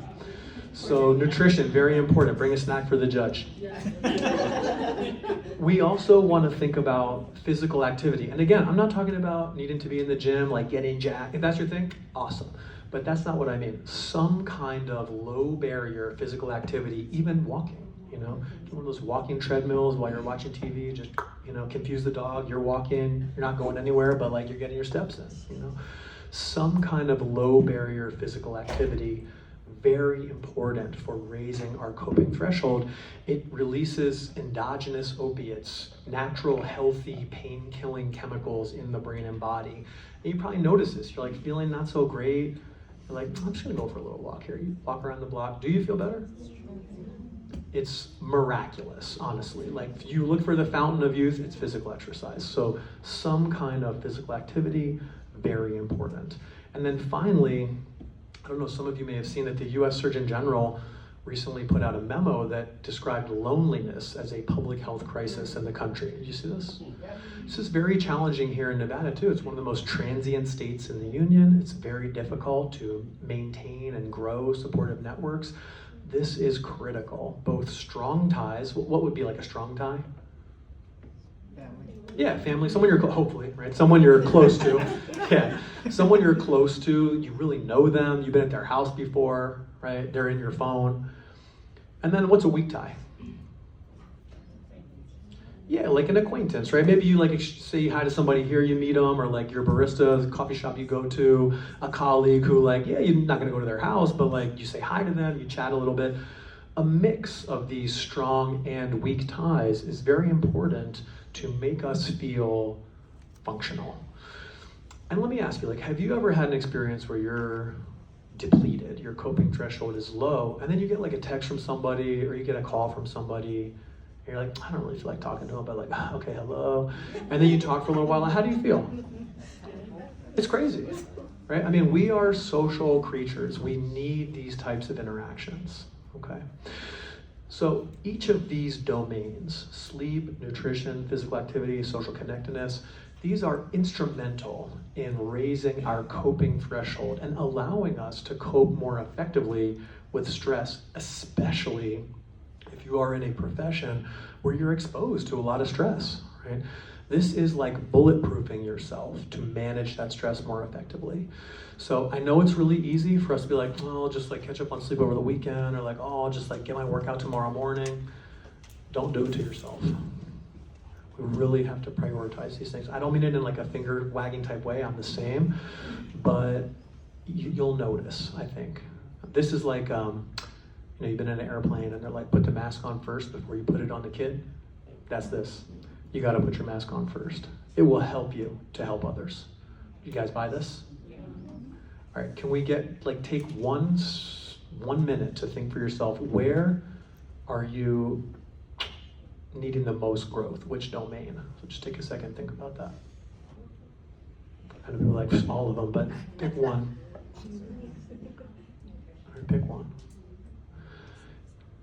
So nutrition, very important. Bring a snack for the judge. We also want to think about physical activity. And again, I'm not talking about needing to be in the gym, like getting jacked. If that's your thing, awesome. But that's not what I mean. Some kind of low barrier physical activity, even walking, one of those walking treadmills while you're watching TV, just, confuse the dog, you're walking, you're not going anywhere, but like you're getting your steps in, Some kind of low barrier physical activity, very important for raising our coping threshold. It releases endogenous opiates, natural, healthy, pain-killing chemicals in the brain and body. And you probably notice this. You're like feeling not so great. You're like, I'm just gonna go for a little walk here. You walk around the block. Do you feel better? It's miraculous, honestly. Like, if you look for the fountain of youth, it's physical exercise. So some kind of physical activity, very important. And then finally, I don't know, some of you may have seen that the US Surgeon General recently put out a memo that described loneliness as a public health crisis in the country. Did you see this? This is very challenging here in Nevada too. It's one of the most transient states in the union. It's very difficult to maintain and grow supportive networks. This is critical, both strong ties. What would be like a strong tie? Yeah, family, someone you're, hopefully, right? Someone you're close to. Yeah, someone you're close to, you really know them, you've been at their house before, right? They're in your phone. And then what's a weak tie? Yeah, like an acquaintance, right? Maybe you like say hi to somebody here, you meet them, or like your barista, the coffee shop you go to, a colleague who like, yeah, you're not gonna go to their house, but like you say hi to them, you chat a little bit. A mix of these strong and weak ties is very important to make us feel functional. And let me ask you, like, have you ever had an experience where you're depleted, your coping threshold is low, and then you get like a text from somebody or you get a call from somebody, and you're like, I don't really feel like talking to them, but like, okay, hello. And then you talk for a little while, and how do you feel? It's crazy, right? I mean, we are social creatures. We need these types of interactions, okay? So each of these domains, sleep, nutrition, physical activity, social connectedness, these are instrumental in raising our coping threshold and allowing us to cope more effectively with stress, especially if you are in a profession where you're exposed to a lot of stress, right? This is like bulletproofing yourself to manage that stress more effectively. So I know it's really easy for us to be like, oh, I'll just like catch up on sleep over the weekend, or like, oh, I'll just like get my workout tomorrow morning. Don't do it to yourself. We really have to prioritize these things. I don't mean it in like a finger wagging type way, I'm the same, but you'll notice, I think. This is like, you've been in an airplane and they're like, put the mask on first before you put it on the kid. That's this. You gotta put your mask on first. It will help you to help others. You guys buy this? All right, can we take one minute to think for yourself, where are you needing the most growth? Which domain? So just take a second, think about that. Kind of like all of them, but pick one. All right, pick one.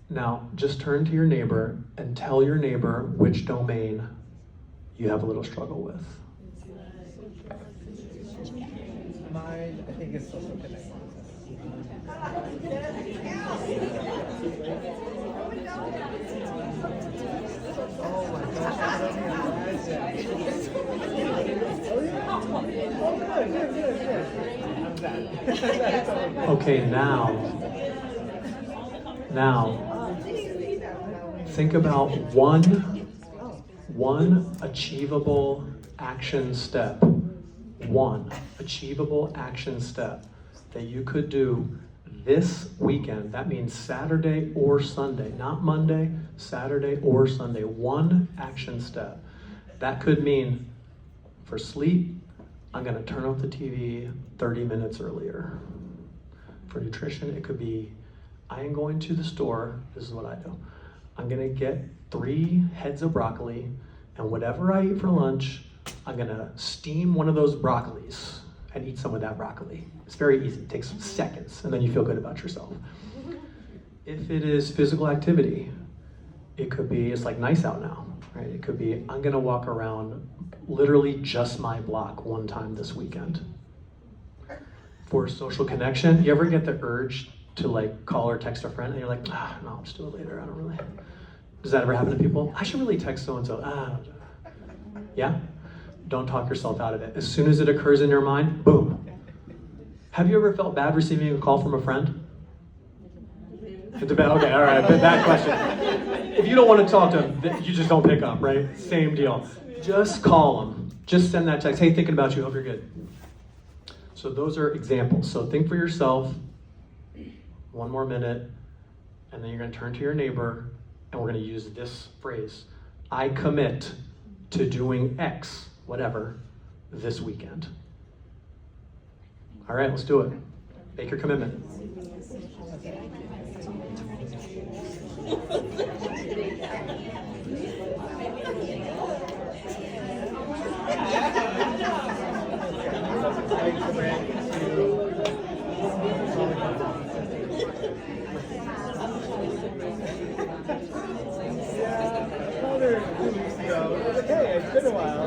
Now, just turn to your neighbor and tell your neighbor which domain you have a little struggle with. Mine, I think it's social connectedness. Oh my gosh, I don't even imagine. I'm done. Okay, now, think about one achievable action step, one achievable action step that you could do this weekend. That means Saturday or Sunday, not Monday, Saturday or Sunday. One action step. That could mean for sleep, I'm gonna turn off the TV 30 minutes earlier. For nutrition, it could be, I am going to the store, this is what I do. I'm gonna get 3 heads of broccoli, and whatever I eat for lunch, I'm gonna steam one of those broccolis and eat some of that broccoli. It's very easy, it takes seconds, and then you feel good about yourself. If it is physical activity, it could be, it's like nice out now, right? It could be, I'm gonna walk around literally just my block one time this weekend. For social connection, you ever get the urge to like call or text a friend and you're like, no, I'll just do it later, I don't really. Does that ever happen to people? I should really text so-and-so, yeah? Don't talk yourself out of it. As soon as it occurs in your mind, boom. Have you ever felt bad receiving a call from a friend? Okay, all right, bad question. If you don't want to talk to them, you just don't pick up, right? Same deal. Just call them. Just send that text. Hey, thinking about you. Hope you're good. So those are examples. So think for yourself. 1 more minute, and then you're going to turn to your neighbor, and we're going to use this phrase. I commit to doing X, whatever, this weekend. All right, let's do it. Make your commitment. Hey, it's been a while.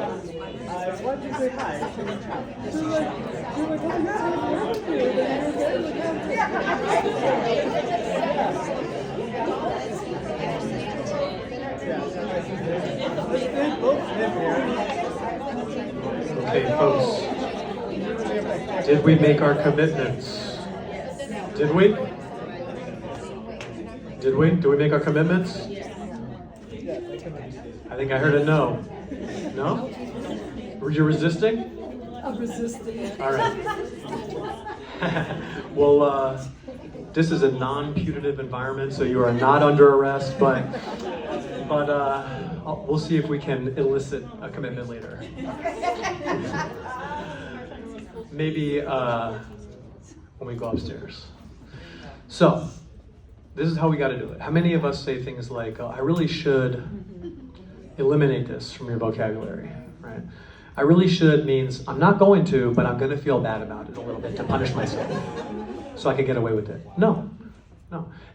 I wanted to say hi. She was like, Okay, folks. Did we make our commitments? Did we? Did we? Did we make our commitments? I think I heard a no. No? Were you resisting? I'm resisting. All right. Well, this is a non-putative environment, so you are not under arrest, but we'll see if we can elicit a commitment later. Maybe when we go upstairs. So, this is how we got to do it. How many of us say things like, I really should eliminate this from your vocabulary, right? I really should means I'm not going to, but I'm going to feel bad about it a little bit to punish myself so I can get away with it. No.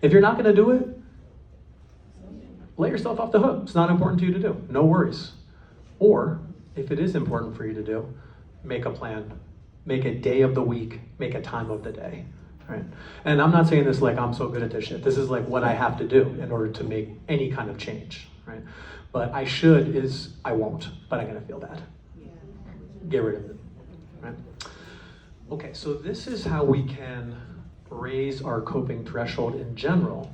If you're not going to do it, let yourself off the hook. It's not important to you to do. No worries. Or, if it is important for you to do, make a plan. Make a day of the week. Make a time of the day. Right? And I'm not saying this like I'm so good at this shit. This is like what I have to do in order to make any kind of change. Right? But I should is I won't, but I'm going to feel bad. Get rid of it. Right? Okay, so this is how we can raise our coping threshold in general.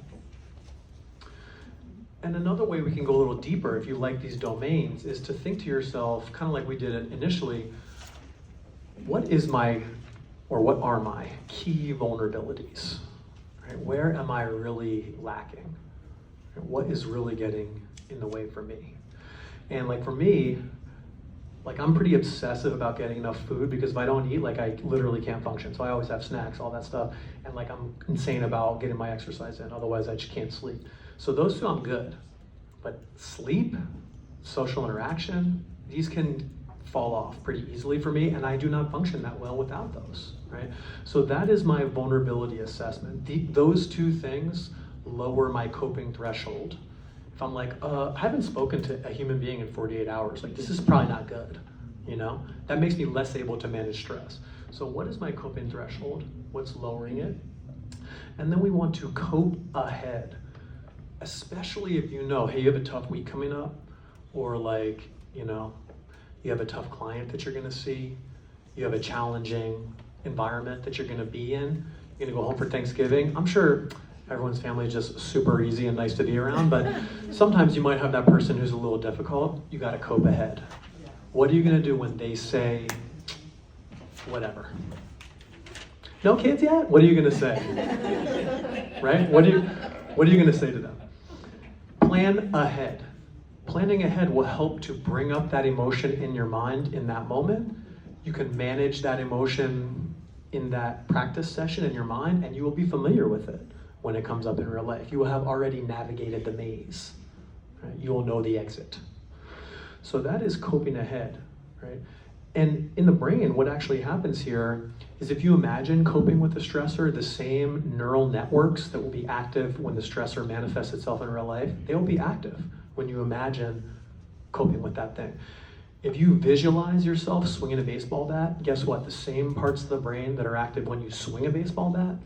And another way we can go a little deeper, if you like these domains, is to think to yourself, kind of like we did it initially, what are my key vulnerabilities? Right? Where am I really lacking? What is really getting in the way for me? And like for me, like I'm pretty obsessive about getting enough food because if I don't eat, like I literally can't function. So I always have snacks, all that stuff. And like I'm insane about getting my exercise in, otherwise I just can't sleep. So those two I'm good. But sleep, social interaction, these can fall off pretty easily for me, and I do not function that well without those, right? So that is my vulnerability assessment. Those two things lower my coping threshold. If I'm like, I haven't spoken to a human being in 48 hours, like this is probably not good, you know? That makes me less able to manage stress. So what is my coping threshold? What's lowering it? And then we want to cope ahead, especially if you know, hey, you have a tough week coming up, or like, you know, you have a tough client that you're gonna see, you have a challenging environment that you're gonna be in, you're gonna go home for Thanksgiving. I'm sure everyone's family is just super easy and nice to be around, but sometimes you might have that person who's a little difficult. You gotta cope ahead. What are you going to do when they say whatever? No kids yet? What are you going to say? Right? What are you going to say to them? Plan ahead. Planning ahead will help to bring up that emotion in your mind in that moment. You can manage that emotion in that practice session in your mind, and you will be familiar with it when it comes up in real life. You will have already navigated the maze. Right? You will know the exit. So that is coping ahead, right? And in the brain, what actually happens here is if you imagine coping with the stressor, the same neural networks that will be active when the stressor manifests itself in real life, they will be active when you imagine coping with that thing. If you visualize yourself swinging a baseball bat, guess what? The same parts of the brain that are active when you swing a baseball bat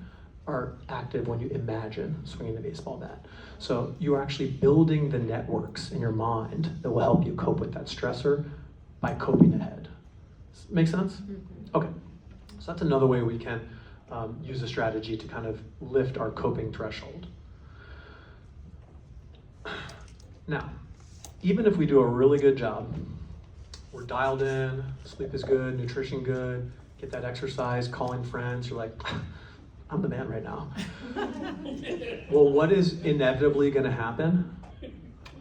are active when you imagine swinging a baseball bat. So you are actually building the networks in your mind that will help you cope with that stressor by coping ahead. Make sense? Mm-hmm. Okay. So that's another way we can use a strategy to kind of lift our coping threshold. Now, even if we do a really good job, we're dialed in, sleep is good, nutrition good, get that exercise, calling friends, you're like, I'm the man right now. Well, what is inevitably going to happen?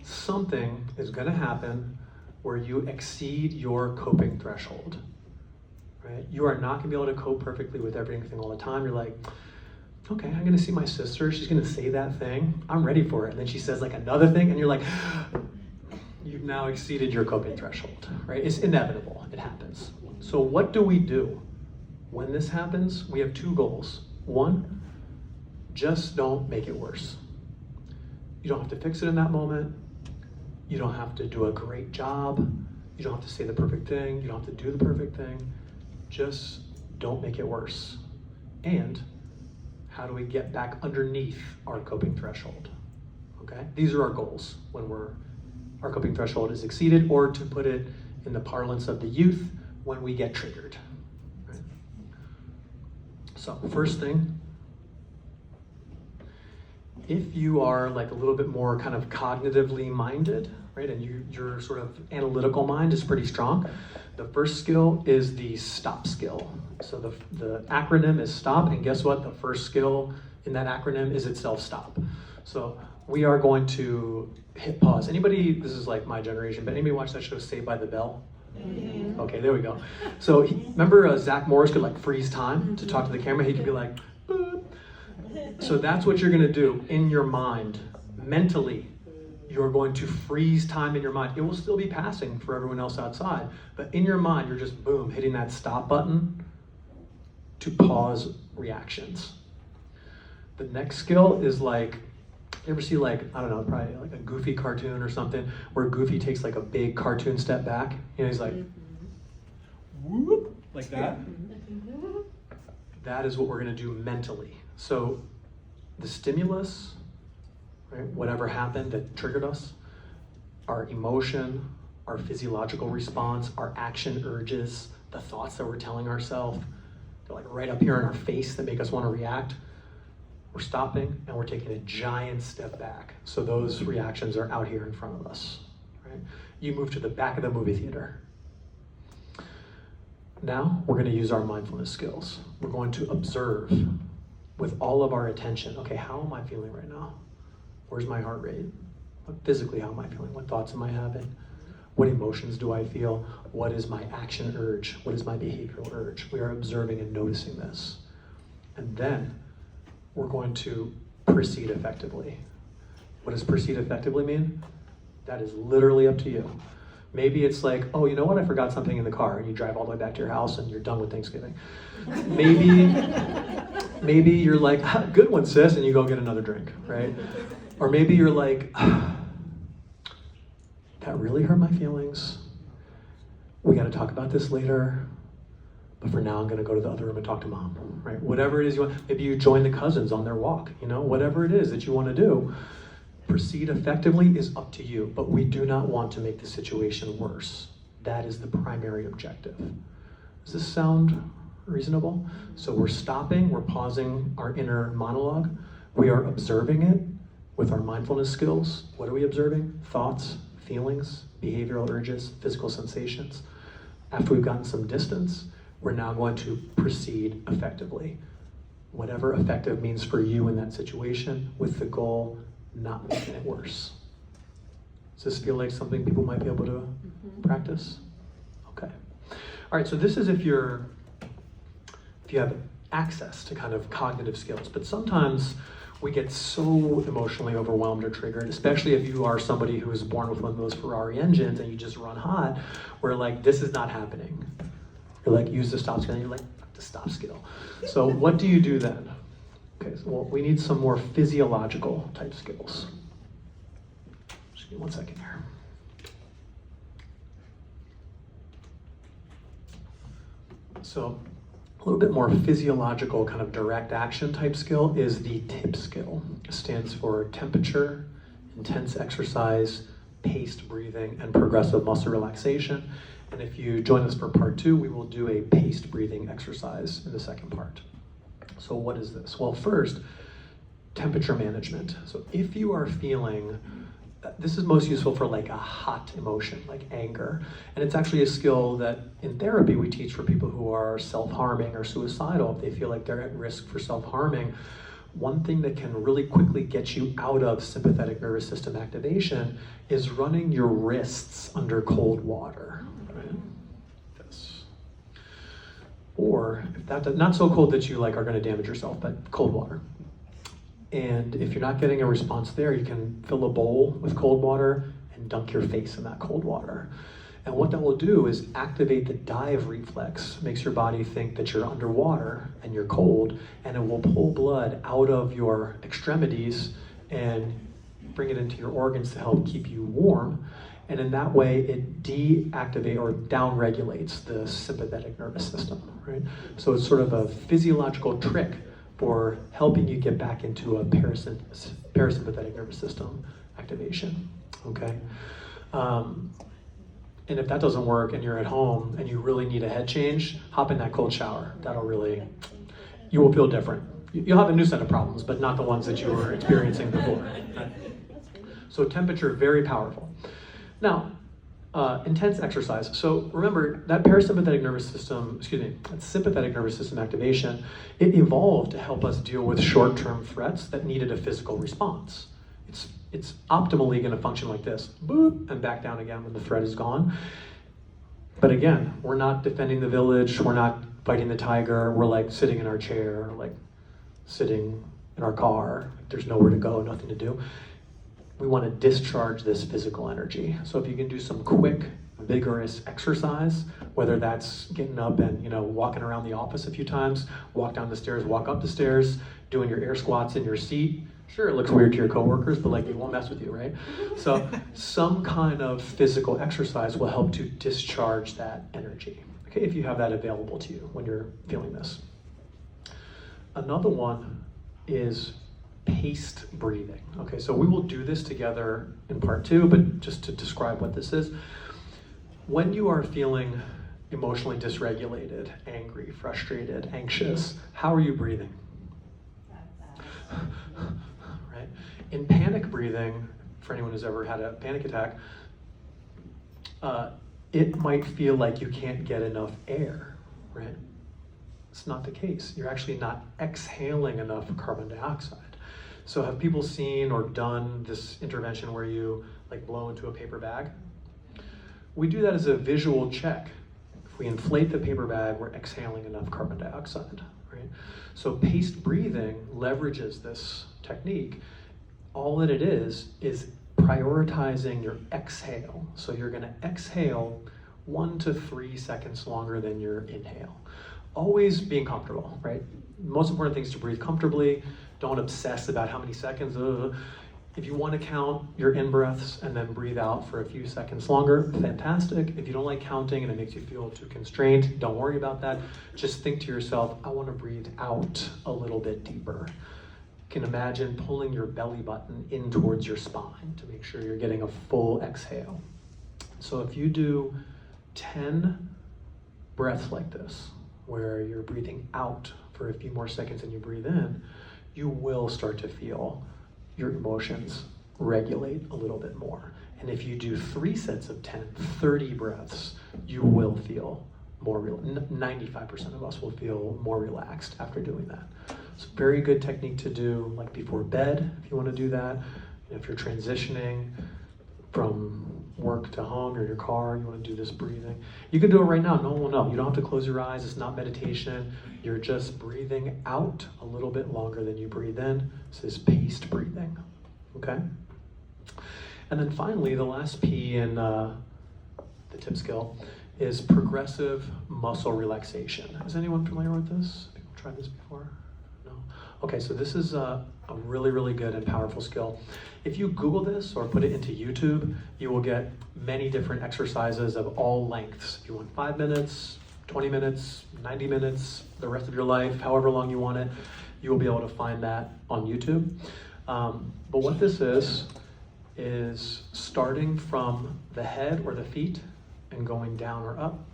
Something is going to happen where you exceed your coping threshold. Right? You are not going to be able to cope perfectly with everything all the time. You're like, okay, I'm going to see my sister. She's going to say that thing. I'm ready for it. And then she says like another thing, and you're like, you've now exceeded your coping threshold. Right? It's inevitable. It happens. So what do we do when this happens? We have two goals. One, just don't make it worse. You don't have to fix it in that moment. You don't have to do a great job. You don't have to say the perfect thing. You don't have to do the perfect thing. Just don't make it worse. And how do we get back underneath our coping threshold? Okay? These are our goals when our coping threshold is exceeded, or to put it in the parlance of the youth, when we get triggered. Right? So first thing, if you are like a little bit more kind of cognitively minded, right, and your sort of analytical mind is pretty strong, the first skill is the stop skill. So the acronym is STOP, and guess what? The first skill in that acronym is itself STOP. So we are going to hit pause. Anybody, this is like my generation, but anybody watch that show Saved by the Bell? Mm-hmm. Okay, there we go. So remember Zach Morris could like freeze time to talk to the camera? He could be like, boop. So that's what you're gonna do in your mind, mentally. You're going to freeze time in your mind. It will still be passing for everyone else outside, but in your mind, you're just boom, hitting that stop button to pause reactions. The next skill is like, you ever see like, I don't know, probably like a Goofy cartoon or something, where Goofy takes like a big cartoon step back, you know, he's like, whoop, like that. That is what we're gonna do mentally. So the stimulus, right, whatever happened that triggered us, our emotion, our physiological response, our action urges, the thoughts that we're telling ourselves, they're like right up here in our face that make us want to react. We're stopping and we're taking a giant step back. So those reactions are out here in front of us. Right? You move to the back of the movie theater. Now we're going to use our mindfulness skills. We're going to observe with all of our attention. Okay, how am I feeling right now? Where's my heart rate? Physically, how am I feeling? What thoughts am I having? What emotions do I feel? What is my action urge? What is my behavioral urge? We are observing and noticing this. And then we're going to proceed effectively. What does proceed effectively mean? That is literally up to you. Maybe it's like, oh, you know what? I forgot something in the car, and you drive all the way back to your house and you're done with Thanksgiving. Maybe you're like, good one, sis, and you go get another drink, right? Or maybe you're like, that really hurt my feelings. We got to talk about this later. But for now, I'm going to go to the other room and talk to mom, right? Whatever it is you want. Maybe you join the cousins on their walk, you know, whatever it is that you want to do. Proceed effectively is up to you, but we do not want to make the situation worse. That is the primary objective. Does this sound reasonable? So we're stopping, we're pausing our inner monologue. We are observing it with our mindfulness skills. What are we observing? Thoughts, feelings, behavioral urges, physical sensations. After we've gotten some distance, we're now going to proceed effectively. Whatever effective means for you in that situation, with the goal not making it worse. Does this feel like something people might be able to practice? Okay. All right, so this is if you have access to kind of cognitive skills, but sometimes we get so emotionally overwhelmed or triggered, especially if you are somebody who is born with one of those Ferrari engines and you just run hot, where like, this is not happening. You're like, use the stop skill, and you're like, fuck the stop skill. So what do you do then? Okay, so, well, we need some more physiological type skills. Just give me 1 second here. So a little bit more physiological kind of direct action type skill is the TIP skill. It stands for temperature, intense exercise, paced breathing, and progressive muscle relaxation. And if you join us for part 2, we will do a paced breathing exercise in the second part. So what is this? Well, first, temperature management. So if you are feeling, this is most useful for like a hot emotion, like anger. And it's actually a skill that in therapy we teach for people who are self-harming or suicidal. If they feel like they're at risk for self-harming, one thing that can really quickly get you out of sympathetic nervous system activation is running your wrists under cold water. Right? This. Or if that not so cold that you like are going to damage yourself, but cold water. And if you're not getting a response there, you can fill a bowl with cold water and dunk your face in that cold water. And what that will do is activate the dive reflex, makes your body think that you're underwater and you're cold, and it will pull blood out of your extremities and bring it into your organs to help keep you warm. And in that way, it deactivates or downregulates the sympathetic nervous system, right? So it's sort of a physiological trick for helping you get back into a parasympathetic nervous system activation, okay? And if that doesn't work and you're at home and you really need a head change, hop in that cold shower. That'll really, you will feel different. You'll have a new set of problems, but not the ones that you were experiencing before. Right? So temperature, very powerful. Now, intense exercise. So remember, that parasympathetic nervous system, that sympathetic nervous system activation, it evolved to help us deal with short-term threats that needed a physical response. It's optimally going to function like this, boop, and back down again when the threat is gone. But again, we're not defending the village, we're not fighting the tiger, we're like sitting in our chair, like sitting in our car, there's nowhere to go, nothing to do. We want to discharge this physical energy. So if you can do some quick, vigorous exercise, whether that's getting up and walking around the office a few times, walk down the stairs, walk up the stairs, doing your air squats in your seat. Sure, it looks weird to your coworkers, but like they won't mess with you, right? So some kind of physical exercise will help to discharge that energy. Okay, if you have that available to you when you're feeling this. Another one is paced breathing. Okay, so we will do this together in part 2, but just to describe what this is. When you are feeling emotionally dysregulated, angry, frustrated, anxious, how are you breathing? Right? In panic breathing, for anyone who's ever had a panic attack, it might feel like you can't get enough air, right? It's not the case. You're actually not exhaling enough carbon dioxide. So have people seen or done this intervention where you like blow into a paper bag? We do that as a visual check. If we inflate the paper bag, we're exhaling enough carbon dioxide, right? So paced breathing leverages this technique. All that it is prioritizing your exhale. So you're gonna exhale 1 to 3 seconds longer than your inhale. Always being comfortable, right? Most important thing is to breathe comfortably. Don't obsess about how many seconds. If you want to count your in-breaths and then breathe out for a few seconds longer, fantastic. If you don't like counting and it makes you feel too constrained, don't worry about that. Just think to yourself, I want to breathe out a little bit deeper. You can imagine pulling your belly button in towards your spine to make sure you're getting a full exhale. So if you do 10 breaths like this, where you're breathing out for a few more seconds than you breathe in, you will start to feel your emotions regulate a little bit more. And if you do 3 sets of 10, 30 breaths, you will feel more 95% of us will feel more relaxed after doing that. It's a very good technique to do like before bed, if you want to do that. If you're transitioning from work to home or your car, you want to do this breathing. You can do it right now, no one will know. You don't have to close your eyes, it's not meditation. You're just breathing out a little bit longer than you breathe in. This is paced breathing, okay? And then finally, the last P in the tip skill is progressive muscle relaxation. Is anyone familiar with this? People tried this before? No? Okay, so this is a really, really good and powerful skill. If you Google this or put it into YouTube, you will get many different exercises of all lengths. If you want 5 minutes, 20 minutes, 90 minutes, the rest of your life, however long you want it, you will be able to find that on YouTube. But what this is starting from the head or the feet and going down or up.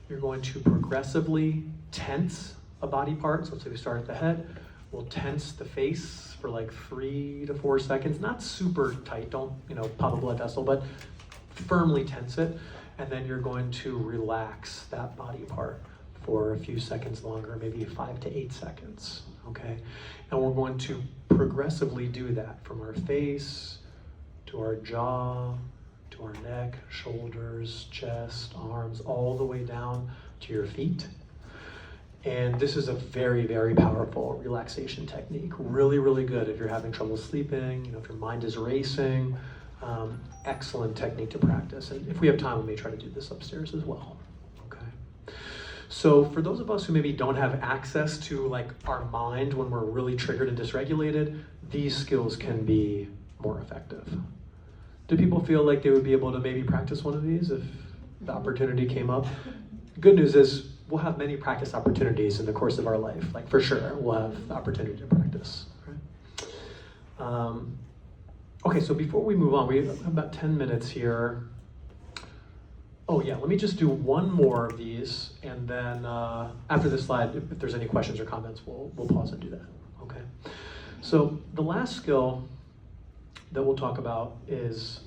You're going to progressively tense a body part. So let's say we start at the head. We'll tense the face for like 3 to 4 seconds. Not super tight, don't pop a blood vessel, but firmly tense it. And then you're going to relax that body part for a few seconds longer, maybe 5 to 8 seconds, okay? And we're going to progressively do that from our face to our jaw, to our neck, shoulders, chest, arms, all the way down to your feet. And this is a very, very powerful relaxation technique. Really, really good if you're having trouble sleeping, if your mind is racing. Excellent technique to practice. And if we have time, we may try to do this upstairs as well. Okay. So for those of us who maybe don't have access to like our mind when we're really triggered and dysregulated, these skills can be more effective. Do people feel like they would be able to maybe practice one of these if the opportunity came up? Good news is we'll have many practice opportunities in the course of our life. Like for sure, we'll have the opportunity to practice. Right? Okay, so before we move on, we have about 10 minutes here. Oh yeah, let me just do one more of these, and then after this slide, if there's any questions or comments, we'll pause and do that. Okay. So the last skill that we'll talk about is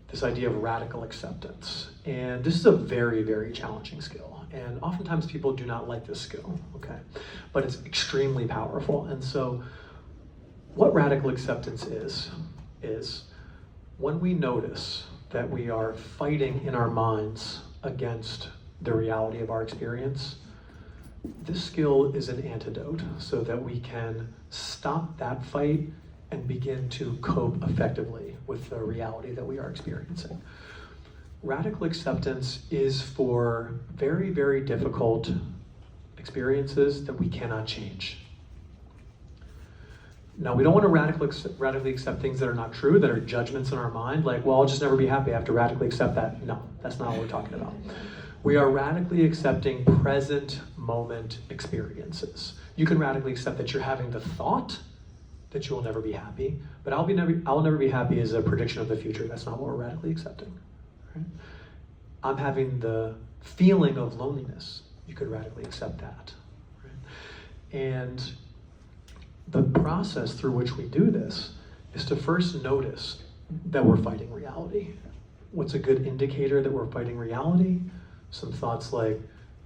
this idea of radical acceptance. And this is a very, very challenging skill. And oftentimes people do not like this skill, okay? But it's extremely powerful. And so what radical acceptance is when we notice that we are fighting in our minds against the reality of our experience, this skill is an antidote so that we can stop that fight and begin to cope effectively with the reality that we are experiencing. Radical acceptance is for very, very difficult experiences that we cannot change. Now, we don't want to radically accept things that are not true, that are judgments in our mind, like, well, I'll just never be happy, I have to radically accept that. No, that's not what we're talking about. We are radically accepting present moment experiences. You can radically accept that you're having the thought that you will never be happy, but I'll never be happy is a prediction of the future. That's not what we're radically accepting. Right? I'm having the feeling of loneliness. You could radically accept that. Right? And the process through which we do this is to first notice that we're fighting reality. What's a good indicator that we're fighting reality? Some thoughts like,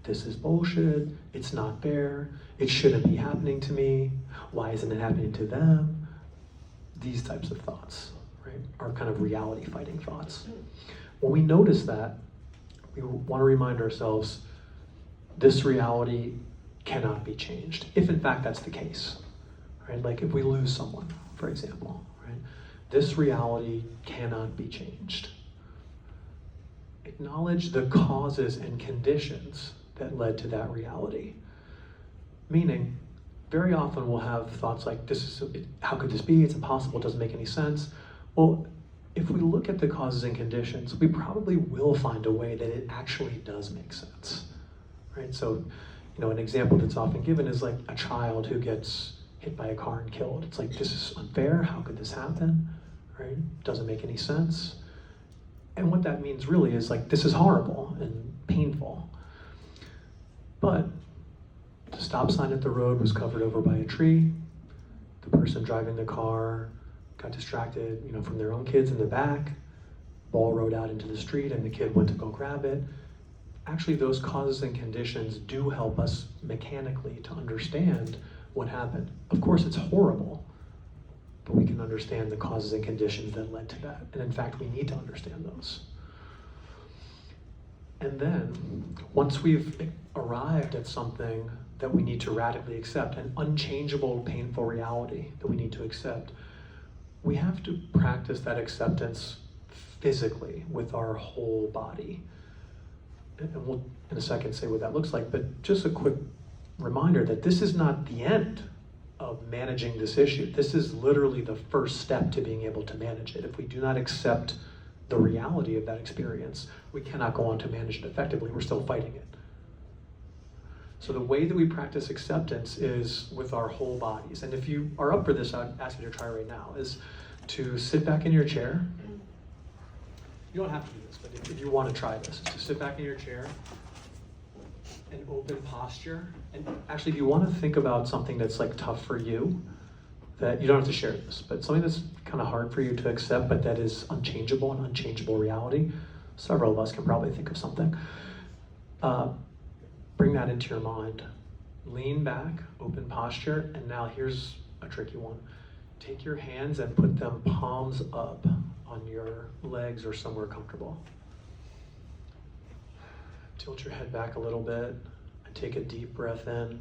this is bullshit, it's not fair, it shouldn't be happening to me, why isn't it happening to them? These types of thoughts, right, are kind of reality fighting thoughts. When we notice that, we want to remind ourselves, this reality cannot be changed, if in fact that's the case, right? Like if we lose someone, for example, right? This reality cannot be changed. Acknowledge the causes and conditions that led to that reality. Meaning, very often we'll have thoughts like, how could this be? It's impossible, it doesn't make any sense. Well, if we look at the causes and conditions, we probably will find a way that it actually does make sense, right? So, an example that's often given is like a child who gets hit by a car and killed. It's like, this is unfair, how could this happen, right? Doesn't make any sense. And what that means really is like, this is horrible and painful. But the stop sign at the road was covered over by a tree. The person driving the car got distracted, from their own kids in the back. ball rode out into the street and the kid went to go grab it. Actually, those causes and conditions do help us mechanically to understand what happened. Of course, it's horrible, but we can understand the causes and conditions that led to that. And in fact, we need to understand those. And then, once we've arrived at something that we need to radically accept, an unchangeable, painful reality that we need to accept, we have to practice that acceptance physically with our whole body. And we'll, in a second, say what that looks like, but just a quick reminder that this is not the end of managing this issue. This is literally the first step to being able to manage it. If we do not accept the reality of that experience, we cannot go on to manage it effectively. We're still fighting it. So the way that we practice acceptance is with our whole bodies. And if you are up for this, I'd ask you to try right now, is to sit back in your chair. You don't have to do this, but if you want to try this, is to sit back in your chair, an open posture. And actually, if you want to think about something that's like tough for you, that you don't have to share this, but something that's kind of hard for you to accept, but that is unchangeable, an unchangeable reality. Several of us can probably think of something. Bring that into your mind. Lean back, open posture, and now here's a tricky one. Take your hands and put them palms up on your legs or somewhere comfortable. Tilt your head back a little bit and take a deep breath in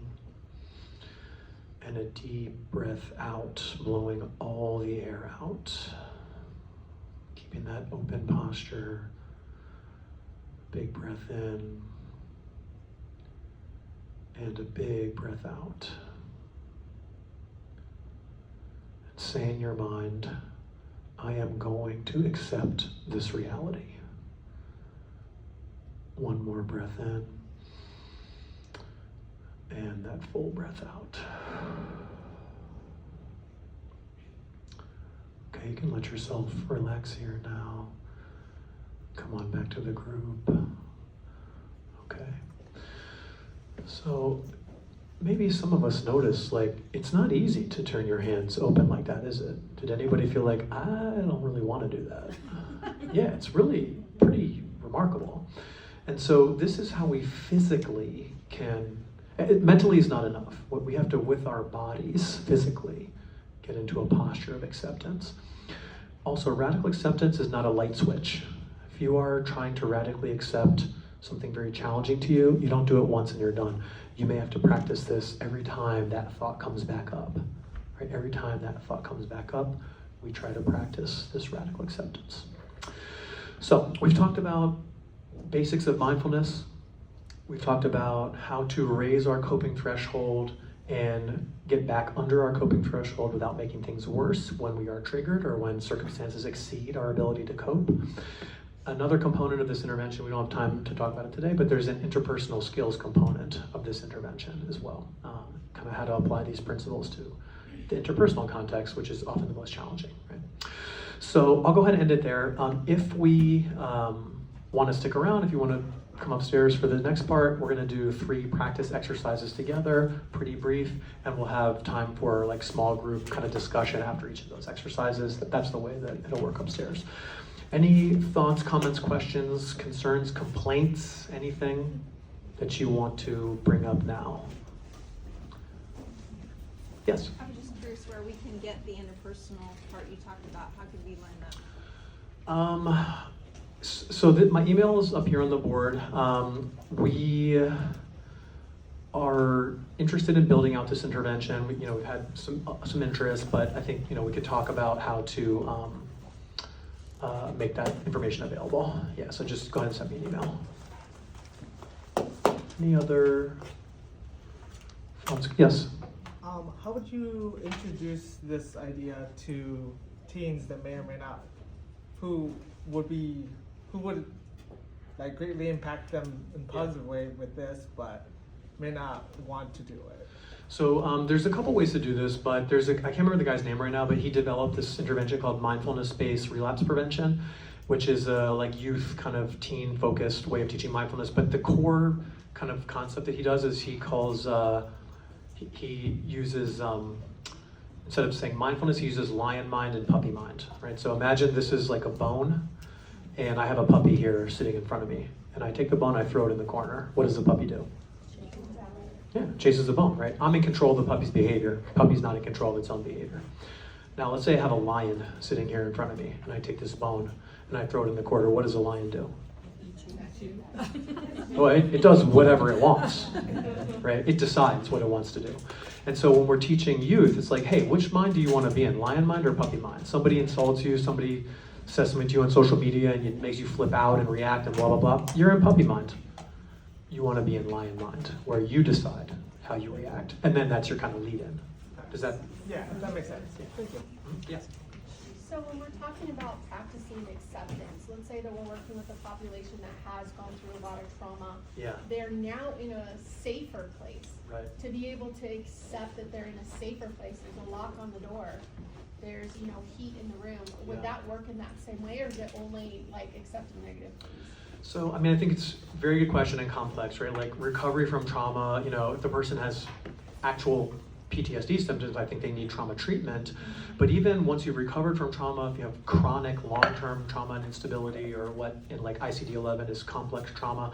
and a deep breath out, blowing all the air out. Keeping that open posture. Big breath in and a big breath out. And say in your mind, I am going to accept this reality. One more breath in. And that full breath out. Okay, you can let yourself relax here now. Come on back to the group. Okay. So maybe some of us notice, like, it's not easy to turn your hands open like that, is it? Did anybody feel like, I don't really want to do that? Yeah, it's really pretty remarkable. And so this is how we physically can, mentally is not enough. What we have to, with our bodies, physically, get into a posture of acceptance. Also, radical acceptance is not a light switch. If you are trying to radically accept something very challenging to you, you don't do it once and you're done. You may have to practice this every time that thought comes back up. Right? Every time that thought comes back up, we try to practice this radical acceptance. So, we've talked about basics of mindfulness. We've talked about how to raise our coping threshold and get back under our coping threshold without making things worse when we are triggered or when circumstances exceed our ability to cope. Another component of this intervention, we don't have time to talk about it today, but there's an interpersonal skills component of this intervention as well. Kind of how to apply these principles to the interpersonal context, which is often the most challenging, right? So I'll go ahead and end it there. If we want to stick around, if you want to come upstairs for the next part, we're going to do 3 practice exercises together, pretty brief, and we'll have time for like small group kind of discussion after each of those exercises. That's the way that it'll work upstairs. Any thoughts, comments, questions, concerns, complaints, anything that you want to bring up now? Yes? I was just curious where we can get the interpersonal part you talked about. How could we learn that? So my email is up here on the board. We are interested in building out this intervention. We've had some interest, but I think we could talk about how to make that information available. Yeah, so just go ahead and send me an email. Any other thoughts? Yes? How would you introduce this idea to teens that may or may not, who would like greatly impact them in a positive way with this, but may not want to do it? So there's a couple ways to do this, but I can't remember the guy's name right now, but he developed this intervention called mindfulness-based relapse prevention, which is a like youth kind of teen-focused way of teaching mindfulness. But the core kind of concept that he does is he calls, he uses, instead of saying mindfulness, he uses lion mind and puppy mind, right? So imagine this is like a bone, and I have a puppy here sitting in front of me, and I take the bone, I throw it in the corner. What does the puppy do? Yeah, chases the bone, right? I'm in control of the puppy's behavior. The puppy's not in control of its own behavior. Now, let's say I have a lion sitting here in front of me, and I take this bone, and I throw it in the corner. What does a lion do? Well, it does whatever it wants, right? It decides what it wants to do. And so when we're teaching youth, it's like, hey, which mind do you want to be in, lion mind or puppy mind? Somebody insults you, somebody says something to you on social media, and it makes you flip out and react and blah, blah, blah. You're in puppy mind. You want to be in lion mind, where you decide how you react. And then that's your kind of lead-in. Does that? Yeah, that makes sense. Thank you. Yes. So when we're talking about practicing acceptance, let's say that we're working with a population that has gone through a lot of trauma. Yeah. They're now in a safer place. Right. To be able to accept that they're in a safer place, there's a lock on the door, there's, heat in the room. Would Yeah. that work in that same way, or is it only like accepting negative things? So, I think it's a very good question and complex, right? Like recovery from trauma, if the person has actual PTSD symptoms, I think they need trauma treatment. But even once you've recovered from trauma, if you have chronic long-term trauma and instability, or what in like ICD-11 is complex trauma,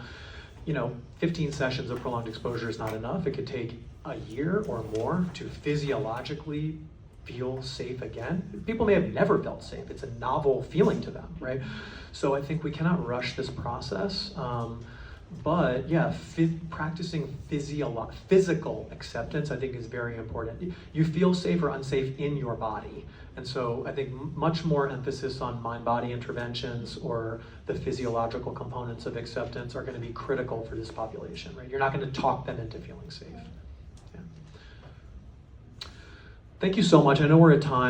15 sessions of prolonged exposure is not enough. It could take a year or more to physiologically feel safe again. People may have never felt safe. It's a novel feeling to them, right? So I think we cannot rush this process. But yeah, practicing physical acceptance, I think, is very important. You feel safe or unsafe in your body. And so I think much more emphasis on mind-body interventions or the physiological components of acceptance are going to be critical for this population, right? You're not going to talk them into feeling safe. Yeah. Thank you so much. I know we're at time.